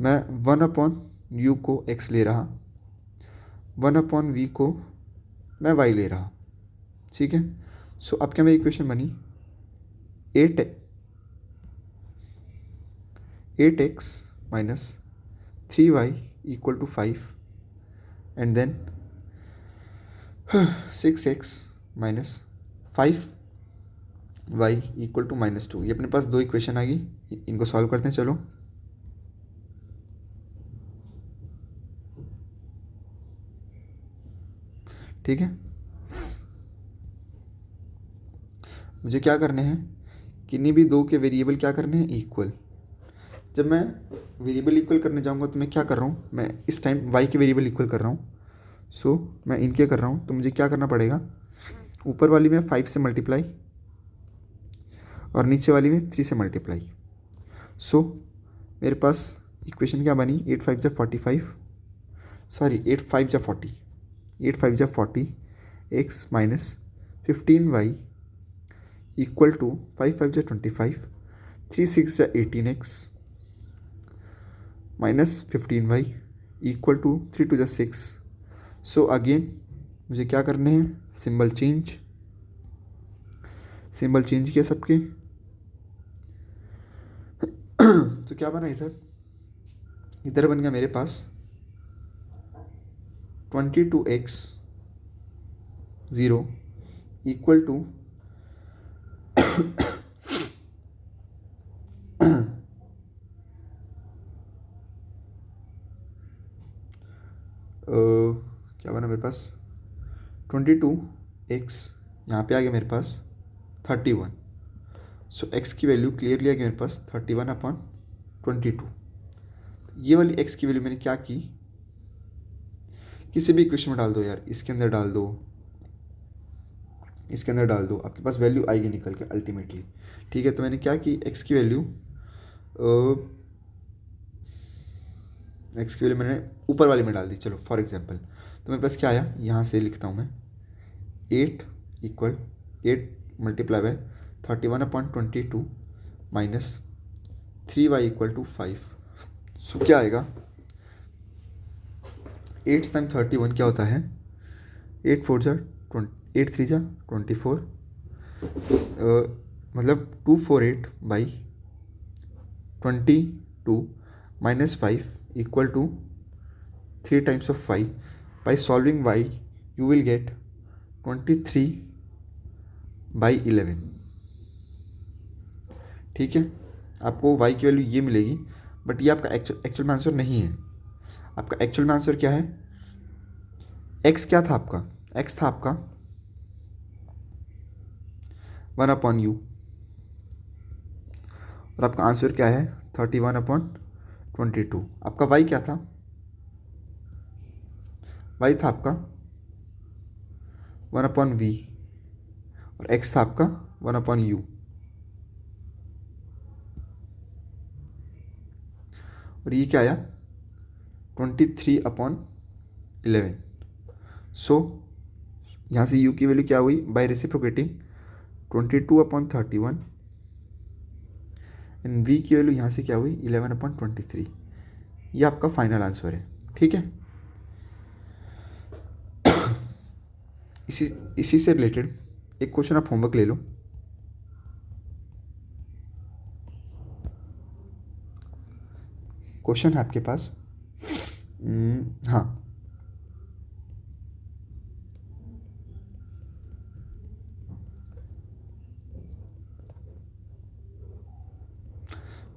मैं 1/u को x ले रहा, 1/v को मैं y ले रहा। ठीक है, सो अब क्या मेरी इक्वेशन बनी 8x minus 3y equal to 5 and then 6x minus 5y equal to -2। ये अपने पास दो इक्वेशन आ गई, इनको सॉल्व करते हैं। चलो, ठीक है, मुझे क्या करने हैं, किन्हीं भी दो के वेरिएबल क्या करने हैं, इक्वल। जब मैं वेरिएबल इक्वल करने जाऊंगा तो मैं क्या कर रहा हूँ, मैं इस टाइम y के वेरिएबल इक्वल कर रहा हूँ। सो मैं इनके कर रहा हूँ, तो मुझे क्या करना पड़ेगा, ऊपर वाली में 5 से मल्टीप्लाई और नीचे वाली में 3 से मल्टीप्लाई। सो मेरे पास इक्वेशन क्या बनी, 8 5 जा 45, सॉरी 8 5 जा 40, 8 5 जा 40 x minus 15y equal to 5 5 जा 25, 3 6 जा 18x minus 15y equal to 3 to the 6। So again मुझे क्या करने हैं, सिंबल चेंज किया सबके। तो क्या बना इधर बन गया मेरे पास 22x 0 इक्वल टू क्या बना मेरे पास 22x, यहाँ पे आ गया मेरे पास 31। सो x की वैल्यू क्लियरली आ गई मेरे पास 31/22। ये वाली x की वैल्यू मैंने क्या की, किसी भी इक्वेशन में डाल दो यार, इसके अंदर डाल दो, आपके पास वैल्यू आएगी निकल के अल्टीमेटली। ठीक है, तो मैंने क्या की, x की वैल्यू मैंने ऊपर वाले में डाल दी। चलो फॉर एग्जांपल, तो मेरे पास क्या आया, यहाँ से लिखता हूँ मैं 8 multiply by 31/22 minus 3y equal to 5। So क्या आएगा, 8 टाइम 31 क्या होता है, 8 4 जा 8 3 जा 24, मतलब 248/22 minus 5 equal to 3 times of 5। By solving y you will get 23/11। ठीक है, आपको y की वैल्यू ये मिलेगी, बट ये आपका एक्चुअल में आंसर नहीं है। आपका एक्चुअल में आंसर क्या है, x क्या था आपका, x था आपका 1/u, और आपका आंसर क्या है 31/22। आपका y क्या था, y था आपका 1/v, और x था आपका 1/u। और ये क्या आया 23/11। सो यहाँ से u की वैल्यू क्या हुई, बाय रेसिप्रोकेटिंग 22/31, एंड v की वैल्यू यहाँ से क्या हुई 11/23। ये आपका फाइनल आंसर है। ठीक है, इसी से रिलेटेड एक क्वेश्चन आप होमवर्क ले लो। क्वेश्चन है आपके पास, हाँ,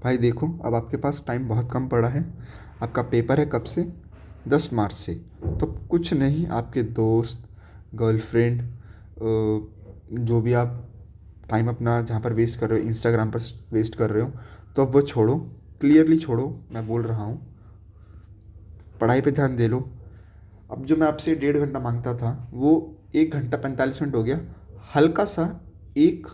भाई देखो अब आपके पास टाइम बहुत कम पड़ा है। आपका पेपर है कब से, 10 मार्च से। तो कुछ नहीं, आपके दोस्त, गर्लफ्रेंड, जो भी आप टाइम अपना जहाँ पर वेस्ट कर रहे हो, इंस्टाग्राम पर वेस्ट कर रहे हो, तो अब वो छोड़ो, क्लियरली छोड़ो, मैं बोल रहा हूँ, पढ़ाई पे ध्यान दे लो। अब जो मैं आपसे 1.5 घंटा मांगता था वो 1 घंटा 45 मिनट हो गया, हल्का सा एक,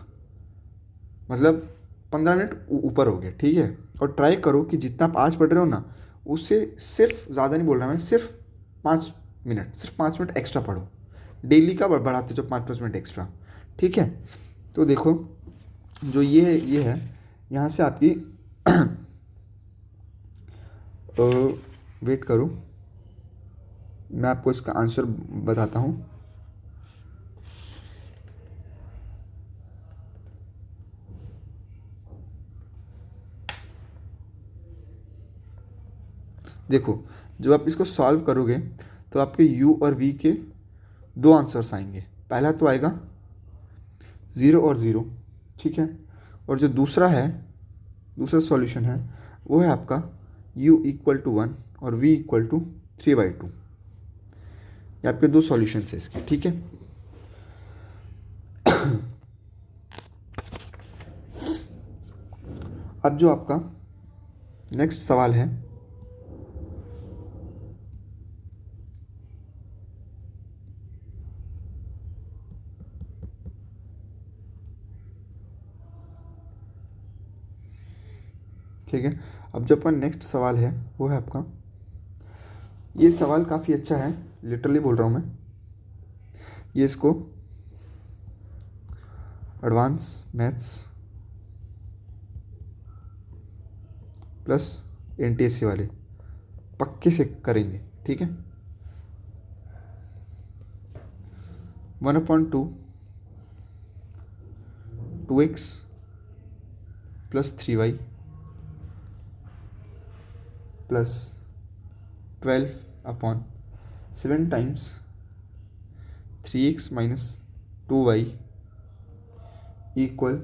मतलब 15 मिनट ऊपर हो गया। ठीक है, और ट्राई करो कि जितना आप आज पढ़ रहे हो ना, उससे सिर्फ, ज़्यादा नहीं बोल रहा मैं, सिर्फ 5 मिनट एक्स्ट्रा पढ़ो। डेली का बढ़ाते जो 5-5 मिनट एक्स्ट्रा। ठीक है, तो देखो जो ये है यहाँ से आपकी वेट करो, मैं आपको इसका आंसर बताता हूँ। देखो जब आप इसको सॉल्व करोगे तो आपके u और v के 2 आंसर्स आएंगे। पहला तो आएगा 0 और 0, ठीक है, और जो दूसरा सॉल्यूशन है वो है आपका u इक्वल टू 1 और v इक्वल टू 3/2। ये आपके 2 सॉल्यूशंस है इसके। ठीक है, अब जो आपका नेक्स्ट सवाल है, ठीक है, अब जो अपना नेक्स्ट सवाल है वो है आपका, ये सवाल काफ़ी अच्छा है, लिटरली बोल रहा हूँ मैं, ये इसको एडवांस मैथ्स प्लस NTSC वाले पक्के से करेंगे, ठीक है। 1/2 2x plus 3y plus 12/7 times 3x minus 2y equal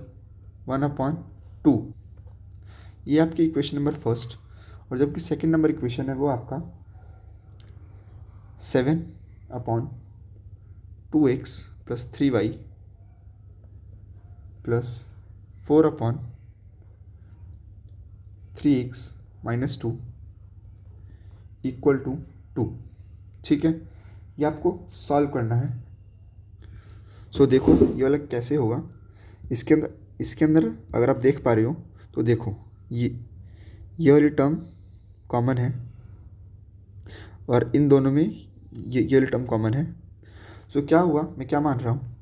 1/2। ये आपकी इक्वेशन नंबर फर्स्ट। और जबकि सेकंड नंबर इक्वेशन है वो आपका 7/2x plus 3y plus 4/3x minus 2 equal to 2, ठीक है। ये आपको सॉल्व करना है। सो देखो ये वाला कैसे होगा। इसके अंदर अगर आप देख पा रहे हो तो देखो ये वाली टर्म कॉमन है और इन दोनों में ये वाली टर्म कॉमन है। सो क्या हुआ, मैं क्या मान रहा हूँ,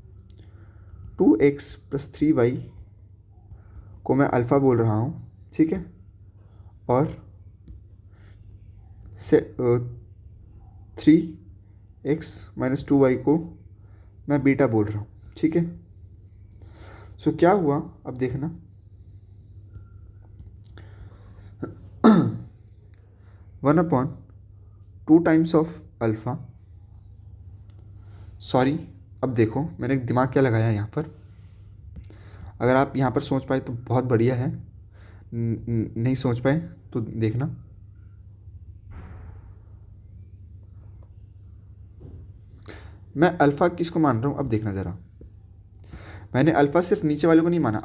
2x प्लस 3y को मैं अल्फ़ा बोल रहा हूँ, ठीक है। और 3x माइनस 2y को मैं बीटा बोल रहा हूँ, ठीक है। सो क्या हुआ अब देखना, 1/2 टाइम्स ऑफ अल्फ़ा, सॉरी अब देखो मैंने दिमाग क्या लगाया यहाँ पर। अगर आप यहाँ पर सोच पाए तो बहुत बढ़िया है, नहीं सोच पाए तो देखना। मैं अल्फ़ा किसको मान रहा हूँ अब देखना ज़रा। मैंने अल्फ़ा सिर्फ नीचे वाले को नहीं माना।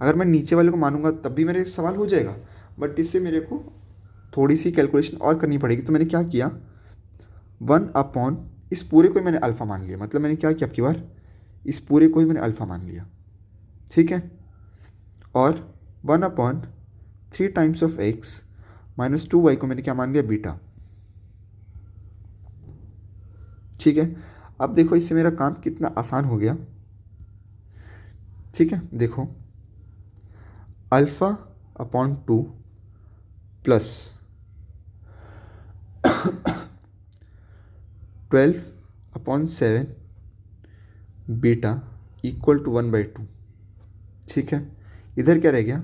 अगर मैं नीचे वाले को मानूंगा तब भी मेरे सवाल हो जाएगा, बट इससे मेरे को थोड़ी सी कैलकुलेशन और करनी पड़ेगी। तो मैंने क्या किया, 1/ इस पूरे को ही मैंने अल्फ़ा मान लिया। मतलब मैंने क्या किया, अब की बार इस पूरे को ही मैंने अल्फ़ा मान लिया, ठीक है। और 1/3 times of x minus 2y को मैंने क्या मान लिया, बीटा, ठीक है। अब देखो इससे मेरा काम कितना आसान हो गया, ठीक है। देखो α/2 प्लस 12/7 बीटा इक्वल टू 1/2, ठीक है। इधर क्या रह गया,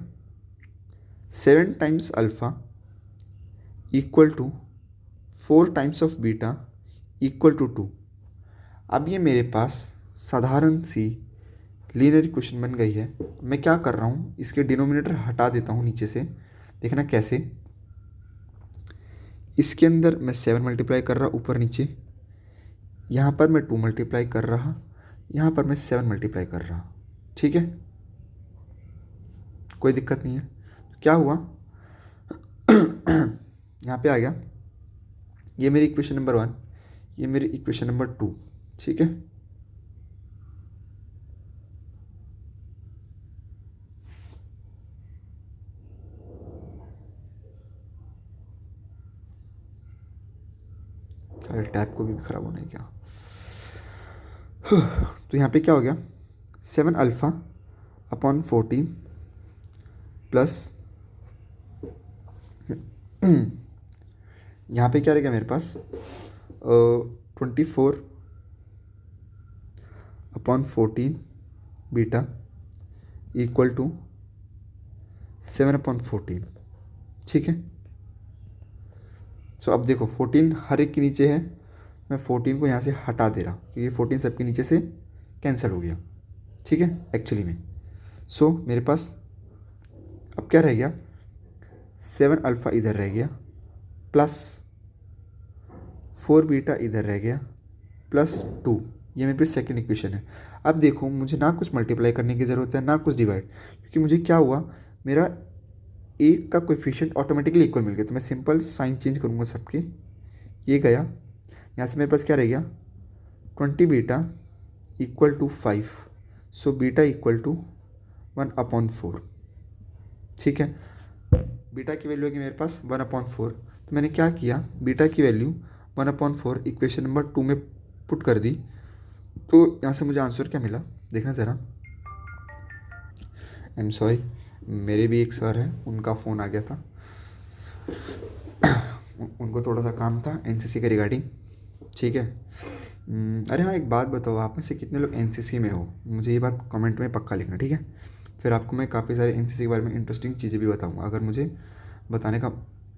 7 times alpha equal to 4 times of beta equal to 2। अब ये मेरे पास साधारण सी लीनियर इक्वेशन बन गई है। मैं क्या कर रहा हूँ, इसके डिनोमिनेटर हटा देता हूँ नीचे से। देखना कैसे, इसके अंदर मैं 7 मल्टीप्लाई कर रहा ऊपर नीचे, यहाँ पर मैं 2 मल्टीप्लाई कर रहा, यहाँ पर मैं 7 मल्टीप्लाई कर रहा, ठीक है। कोई दिक्कत नहीं है। तो क्या हुआ यहाँ पे आ गया, ये मेरी इक्वेशन नंबर 1, ये मेरी इक्वेशन नंबर 2, ठीक है। टैब को भी खराब होना है क्या। तो यहाँ पे क्या हो गया, 7α/14 प्लस यहाँ पे क्या रहेगा मेरे पास, 24/14 बीटा इक्वल टू 7/14, ठीक है। सो अब देखो 14 हर एक के नीचे है, मैं 14 को यहाँ से हटा दे रहा क्योंकि 14 सबके नीचे से कैंसिल हो गया, ठीक है एक्चुअली में। सो मेरे पास अब क्या रह गया, 7 अल्फ़ा इधर रह गया प्लस 4 बीटा इधर रह गया प्लस 2। ये मेरे पास सेकेंड इक्वेशन है। अब देखो मुझे ना कुछ मल्टीप्लाई करने की ज़रूरत है ना कुछ डिवाइड, क्योंकि मुझे क्या हुआ, मेरा एक का कोएफिशिएंट ऑटोमेटिकली इक्वल मिल गया। तो मैं सिंपल साइन चेंज करूँगा सबके, ये गया, यहाँ से मेरे पास क्या रह गया, 20 beta equal to 5, so beta equal to 1/4, ठीक है। बीटा की वैल्यू है मेरे पास 1/4। तो मैंने क्या किया, बीटा की वैल्यू 1/4 इक्वेशन नंबर 2 में पुट कर दी। तो यहाँ से मुझे आंसर क्या मिला, देखना ज़रा। आई एम सॉरी, मेरे भी एक सर हैं, उनका फ़ोन आ गया था। उनको थोड़ा सा काम था एनसीसी के रिगार्डिंग, ठीक है। अरे हाँ, एक बात बताओ, आप में से कितने लोग एनसीसी में हो? मुझे ये बात कमेंट में पक्का लिखना, ठीक है। फिर आपको मैं काफ़ी सारे एनसीसी के बारे में इंटरेस्टिंग चीज़ें भी बताऊँगा। अगर मुझे बताने का,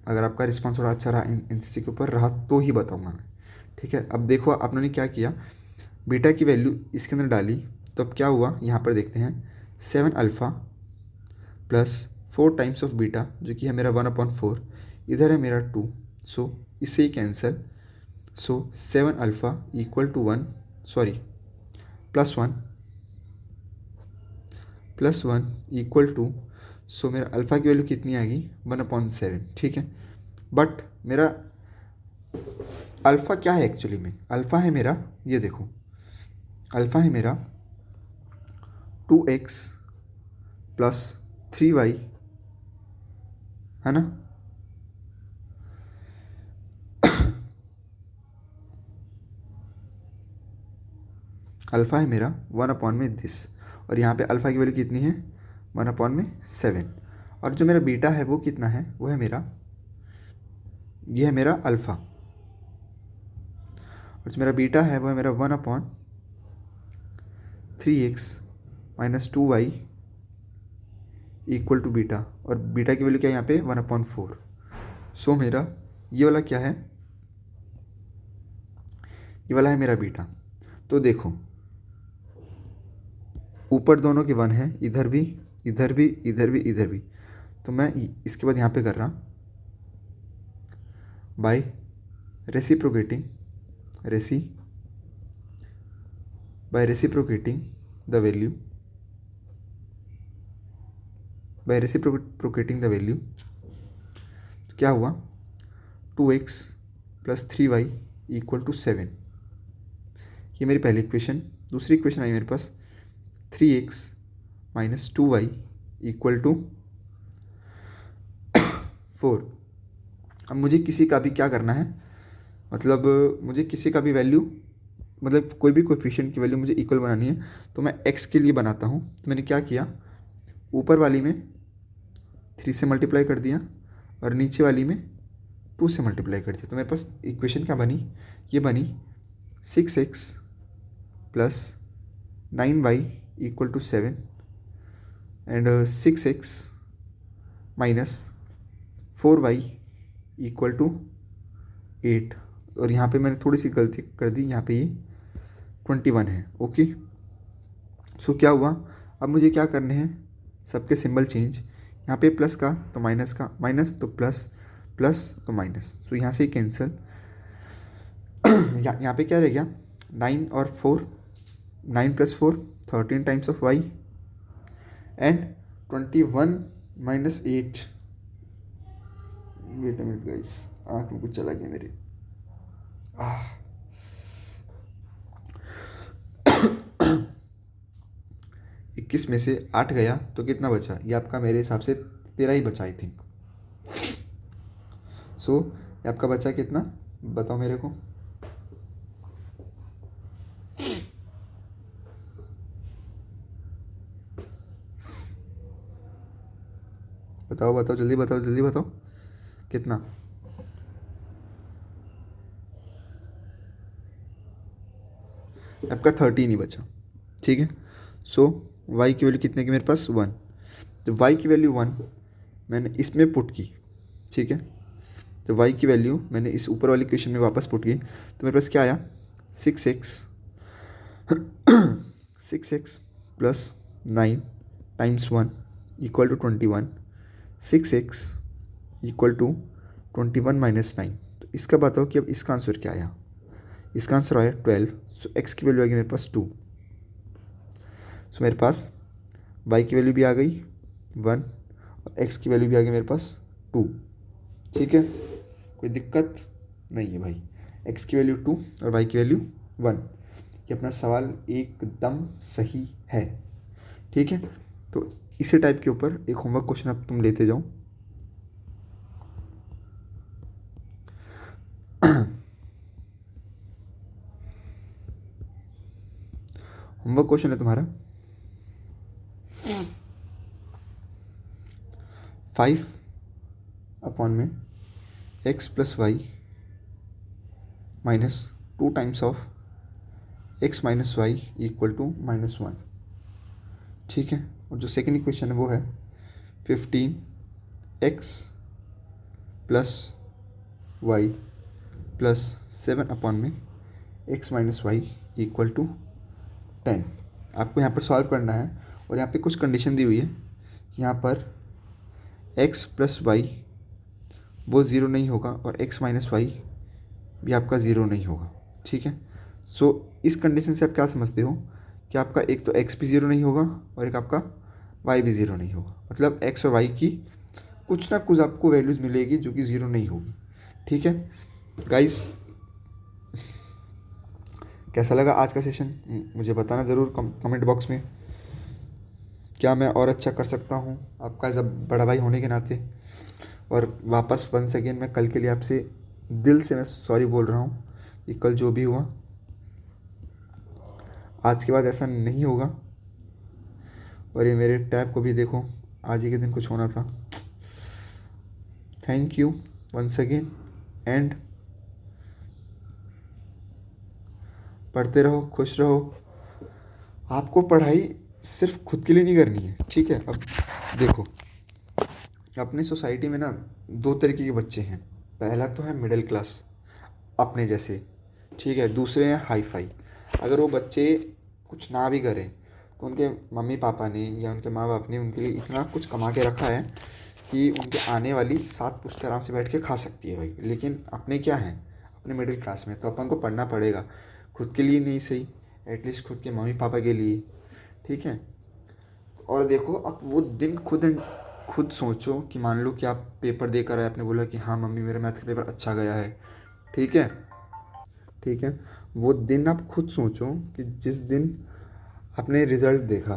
अगर आपका रिस्पांस थोड़ा अच्छा रहा एनसीसी के ऊपर रहा तो ही बताऊँगा मैं, ठीक है। अब देखो आपने क्या किया, बीटा की वैल्यू इसके अंदर डाली, तो अब क्या हुआ यहाँ पर देखते हैं। 7 alpha plus 4 times of beta जो कि है मेरा 1/4, इधर है मेरा 2, सो इससे ही cancel. So 7 alpha equal to 1, sorry plus one equal to, so मेरा अल्फ़ा की वैल्यू कितनी आ गई 1/7, ठीक है। बट मेरा अल्फ़ा क्या है एक्चुअली में? अल्फ़ा है मेरा, ये देखो, अल्फ़ा है मेरा 2x प्लस 3y, है ना। अल्फ़ा है मेरा 1/दिस, और यहाँ पे अल्फ़ा की वैल्यू कितनी है 1/7। और जो मेरा बीटा है वो कितना है, वो है मेरा, ये है मेरा अल्फ़ा, और जो मेरा बीटा है वो है मेरा 1/3x minus 2y equal to beta, और बीटा की वैल्यू क्या है यहाँ पे 1/4। सो मेरा ये वाला क्या है, ये वाला है मेरा बीटा। तो देखो ऊपर दोनों के 1 है, इधर भी, इधर भी, इधर भी, इधर भी। तो मैं इसके बाद यहाँ पे कर रहा बाय रेसिप्रोकेटिंग द वैल्यू, तो क्या हुआ 2x plus 3y equal to 7। ये मेरी पहली इक्वेशन। दूसरी इक्वेशन आई मेरे पास 3x minus 2y equal to 4। अब मुझे किसी का भी क्या करना है, मतलब मुझे किसी का भी वैल्यू, मतलब कोई भी कोएफिशिएंट की वैल्यू मुझे इक्वल बनानी है, तो मैं x के लिए बनाता हूँ। तो मैंने क्या किया, ऊपर वाली में 3 से मल्टीप्लाई कर दिया और नीचे वाली में 2 से मल्टीप्लाई कर दिया। तो मेरे पास इक्वेशन क्या बनी, ये बनी 6x plus 9y equal to 7 and 6x minus 4y equal to 8। और यहाँ पे मैंने थोड़ी सी गलती कर दी, यहाँ पे ये 21 है, ओके। सो क्या हुआ, अब मुझे क्या करने हैं, सबके सिंबल चेंज, यहाँ पे प्लस का तो माइनस का, माइनस तो प्लस, प्लस तो माइनस, सो यहाँ से कैंसिल। यहाँ पे क्या रह गया 9 और 4, 9 plus 4 13 times of y and 21 minus 8। Wait a minute guys, आँख में कुछ चला गया मेरे। 21 में से 8 गया तो कितना बचा, ये आपका मेरे हिसाब से 13 ही बचा आई थिंक। सो ये आपका बचा कितना, बताओ मेरे को। बताओ बताओ जल्दी बताओ, जल्दी बताओ कितना। आपका 13 ही बचा, ठीक है। सो y की वैल्यू कितने की मेरे पास 1, तो y की वैल्यू 1 मैंने इसमें पुट की, ठीक है। तो y की वैल्यू मैंने इस ऊपर वाली क्वेश्चन में वापस पुट की, तो मेरे पास क्या आया 6x plus 9 times 1 equal to 21, 6x equal to 21 minus 9। तो इसका बताओ कि अब इसका आंसर क्या आया, इसका आंसर आया 12। सो x की वैल्यू आ गई मेरे पास 2। सो मेरे पास y की वैल्यू भी आ गई 1 और x की वैल्यू भी आ गई मेरे पास 2, ठीक है। कोई दिक्कत नहीं है भाई, x की वैल्यू 2 और y की वैल्यू 1। ये अपना सवाल एकदम सही है, ठीक है। तो इसी टाइप के ऊपर एक होमवर्क क्वेश्चन अब तुम लेते जाओ। होमवर्क क्वेश्चन है तुम्हारा 5/, x plus y minus 2 times of x minus y equal to -1। ठीक है, और जो सेकेंड इक्वेशन है वो है 15x plus y plus 7/x-y equal to 10। आपको यहाँ पर सॉल्व करना है और यहाँ पे कुछ कंडीशन दी हुई है। यहाँ पर x प्लस वाई वो ज़ीरो नहीं होगा और x माइनस वाई भी आपका ज़ीरो नहीं होगा। ठीक है, सो इस कंडीशन से आप क्या समझते हो कि आपका एक तो x भी ज़ीरो नहीं होगा और एक आपका y भी ज़ीरो नहीं होगा। मतलब x और y की कुछ ना कुछ आपको वैल्यूज़ मिलेगी जो कि ज़ीरो नहीं होगी। ठीक है गाइस, कैसा लगा आज का सेशन मुझे बताना ज़रूर कमेंट बॉक्स में। क्या मैं और अच्छा कर सकता हूँ आपका एज अ बड़ा भाई होने के नाते। और वापस वंस अगेन मैं कल के लिए आपसे दिल से मैं सॉरी बोल रहा हूँ कि कल जो भी हुआ आज के बाद ऐसा नहीं होगा। और ये मेरे टैब को भी देखो, आज ही के दिन कुछ होना था। Thank you once again and पढ़ते रहो, खुश रहो। आपको पढ़ाई सिर्फ खुद के लिए नहीं करनी है। ठीक है, अब देखो अपनी सोसाइटी में ना दो तरीके के बच्चे हैं। पहला तो है मिडिल क्लास अपने जैसे, ठीक है। दूसरे हैं हाई फाई। अगर वो बच्चे कुछ ना भी करें तो उनके मम्मी पापा ने या उनके माँ बाप ने उनके लिए इतना कुछ कमा के रखा है कि उनके आने वाली 7 पुश्तें आराम से बैठ के खा सकती है भाई। लेकिन अपने क्या हैं, अपने मिडिल क्लास में, तो अपन को पढ़ना पड़ेगा। खुद के लिए नहीं सही, एटलीस्ट खुद के मम्मी पापा के लिए। ठीक है, और देखो अब वो दिन खुद सोचो कि मान लो कि आप पेपर देकर आए, आपने बोला कि हाँ मम्मी मेरा मैथ का पेपर अच्छा गया है। ठीक है, ठीक है, वो दिन आप खुद सोचो कि जिस दिन आपने रिज़ल्ट देखा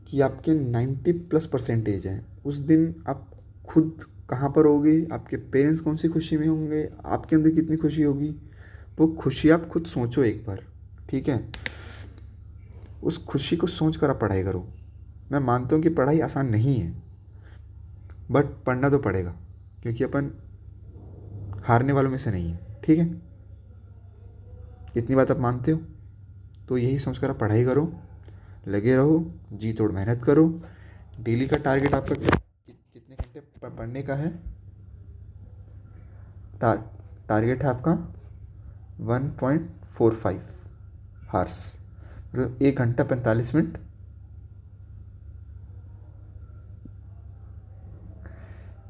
कि आपके 90+ % हैं, उस दिन आप खुद कहाँ पर होगे, आपके पेरेंट्स कौन सी खुशी में होंगे, आपके अंदर कितनी खुशी होगी, वो खुशी आप खुद सोचो एक बार। ठीक है, उस खुशी को सोच कर आप पढ़ाई करो। मैं मानता हूँ कि पढ़ाई आसान नहीं है, बट पढ़ना तो पड़ेगा क्योंकि अपन हारने वालों में से नहीं है। ठीक है, इतनी बात आप मानते हो तो यही सोचकर आप पढ़ाई करो, लगे रहो, जी तोड़ मेहनत करो। डेली का टारगेट आपका कितने घंटे पढ़ने का है? टारगेट है आपका 1.45 हार्स, मतलब 1 घंटा 45 मिनट।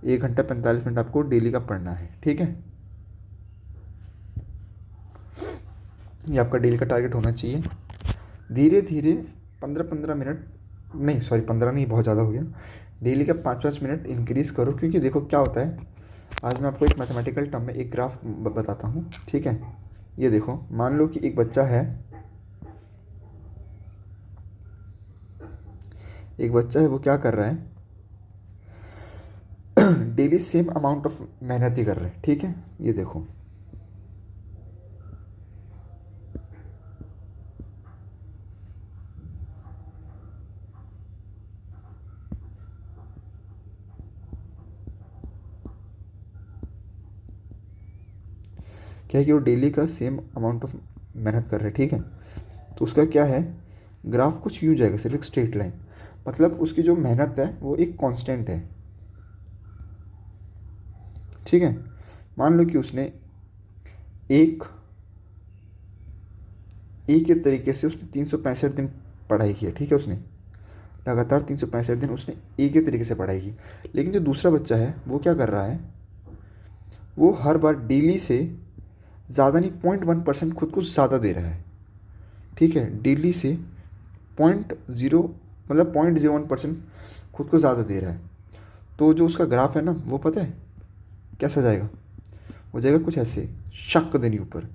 1 घंटा 45 मिनट आपको डेली का पढ़ना है। ठीक है, ये आपका डेली का टारगेट होना चाहिए। धीरे धीरे 15-15 मिनट, नहीं सॉरी 15 नहीं, बहुत ज़्यादा हो गया। डेली का 5-5 मिनट इंक्रीज़ करो, क्योंकि देखो क्या होता है। आज मैं आपको एक मैथमेटिकल टर्म में एक ग्राफ बताता हूँ। ठीक है, ये देखो, मान लो कि एक बच्चा है, वो क्या कर रहा है, डेली सेम अमाउंट ऑफ मेहनत ही कर रहे हैं। ठीक है, ये देखो, क्या है कि वो डेली का सेम अमाउंट ऑफ मेहनत कर रहे हैं। ठीक है, तो उसका क्या है, ग्राफ कुछ यूँ जाएगा, सिर्फ एक स्ट्रेट लाइन। मतलब उसकी जो मेहनत है वो एक कांस्टेंट है। ठीक है, मान लो कि उसने एक के तरीके से उसने 365 दिन पढ़ाई की है। ठीक है, उसने लगातार 365 दिन उसने एक ही तरीके से पढ़ाई की। लेकिन जो दूसरा बच्चा है वो क्या कर रहा है, वो हर बार डेली से ज़्यादा नहीं, 0.1% खुद को ज़्यादा दे रहा है। ठीक है, डेली से 0.0 मतलब 0.01% खुद को ज़्यादा दे रहा है। तो जो उसका ग्राफ है ना, वो पता है कैसा जाएगा, हो जाएगा कुछ ऐसे, शक देने ऊपर।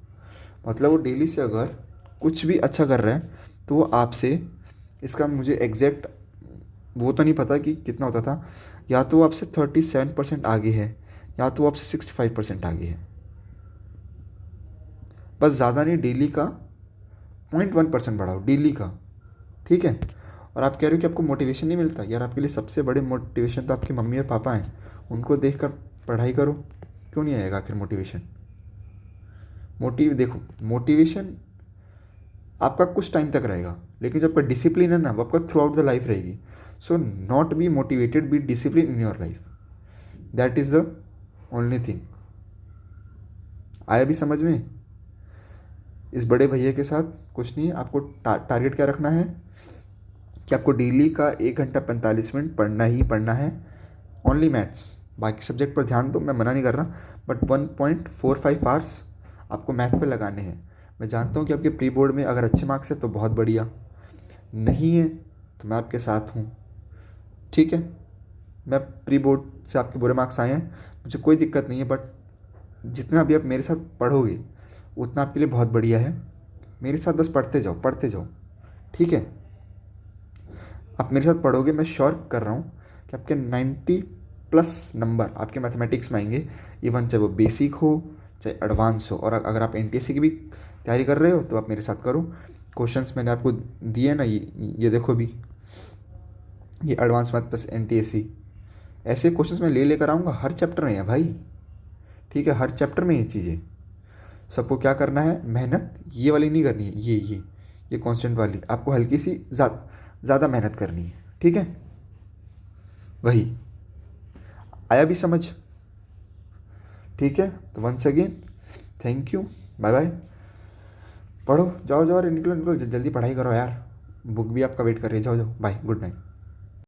मतलब वो डेली से अगर कुछ भी अच्छा कर रहा है तो वो आपसे, इसका मुझे एग्जैक्ट वो तो नहीं पता कि कितना होता था, या तो वो आपसे 37% आगे है या तो वो आपसे 65% आगे है, बस ज़्यादा नहीं। डेली का 0.1% बढ़ाओ, डेली का। ठीक है, और आप कह रहे हो कि आपको मोटिवेशन नहीं मिलता। यार आपके लिए सबसे बड़े मोटिवेशन तो आपकी मम्मी और पापा हैं, उनको देखकर पढ़ाई करो। क्यों नहीं आएगा आखिर मोटिवेशन? देखो, मोटिवेशन आपका कुछ टाइम तक रहेगा, लेकिन जो आपका डिसिप्लिन है ना, वो आपका थ्रू आउट द लाइफ रहेगी। So not be motivated, be discipline in your life, that is the only thing. आया भी समझ में? इस बड़े भैया के साथ कुछ नहीं है, आपको टारगेट क्या रखना है कि आपको डेली का 1 घंटा 45 मिनट पढ़ना ही पढ़ना है, ओनली मैथ्स। बाकी सब्जेक्ट पर ध्यान दो, मैं मना नहीं कर रहा, बट 1.45 आवर्स आपको मैथ पे लगाने हैं। मैं जानता हूँ कि आपके प्री बोर्ड में अगर अच्छे मार्क्स है तो बहुत बढ़िया, नहीं है तो मैं आपके साथ हूँ, ठीक है। मैं प्री बोर्ड से आपके बुरे मार्क्स आए हैं, मुझे कोई दिक्कत नहीं है, बट जितना भी आप मेरे साथ पढ़ोगे उतना आपके लिए बहुत बढ़िया है। मेरे साथ बस पढ़ते जाओ, पढ़ते जाओ, ठीक है। आप मेरे साथ पढ़ोगे, मैं श्योर कर रहा हूँ कि आपके 90+ नंबर आपके मैथमेटिक्स में आएंगे, इवन चाहे वो बेसिक हो चाहे एडवांस हो। और अगर आप एनटीएससी की भी तैयारी कर रहे हो तो आप मेरे साथ करो। क्वेश्चंस मैंने आपको दिए ना, ये देखो भी, ये एडवांस मैथ प्लस एनटीएससी, ऐसे क्वेश्चंस मैं लेकर आऊँगा, हर चैप्टर में है भाई, ठीक है, हर चैप्टर में ये चीज़ें। सबको क्या करना है, मेहनत ये वाली नहीं करनी है, ये कांस्टेंट वाली, आपको हल्की सी ज़्यादा मेहनत करनी है, ठीक है। वही आया भी समझ? ठीक है, तो once again thank you, bye bye. पढ़ो, जाओ जाओ, अरे निकलो निकलो, जल्दी पढ़ाई करो यार, बुक भी आपका वेट कर रही है। जाओ जाओ, बाय, गुड नाइट।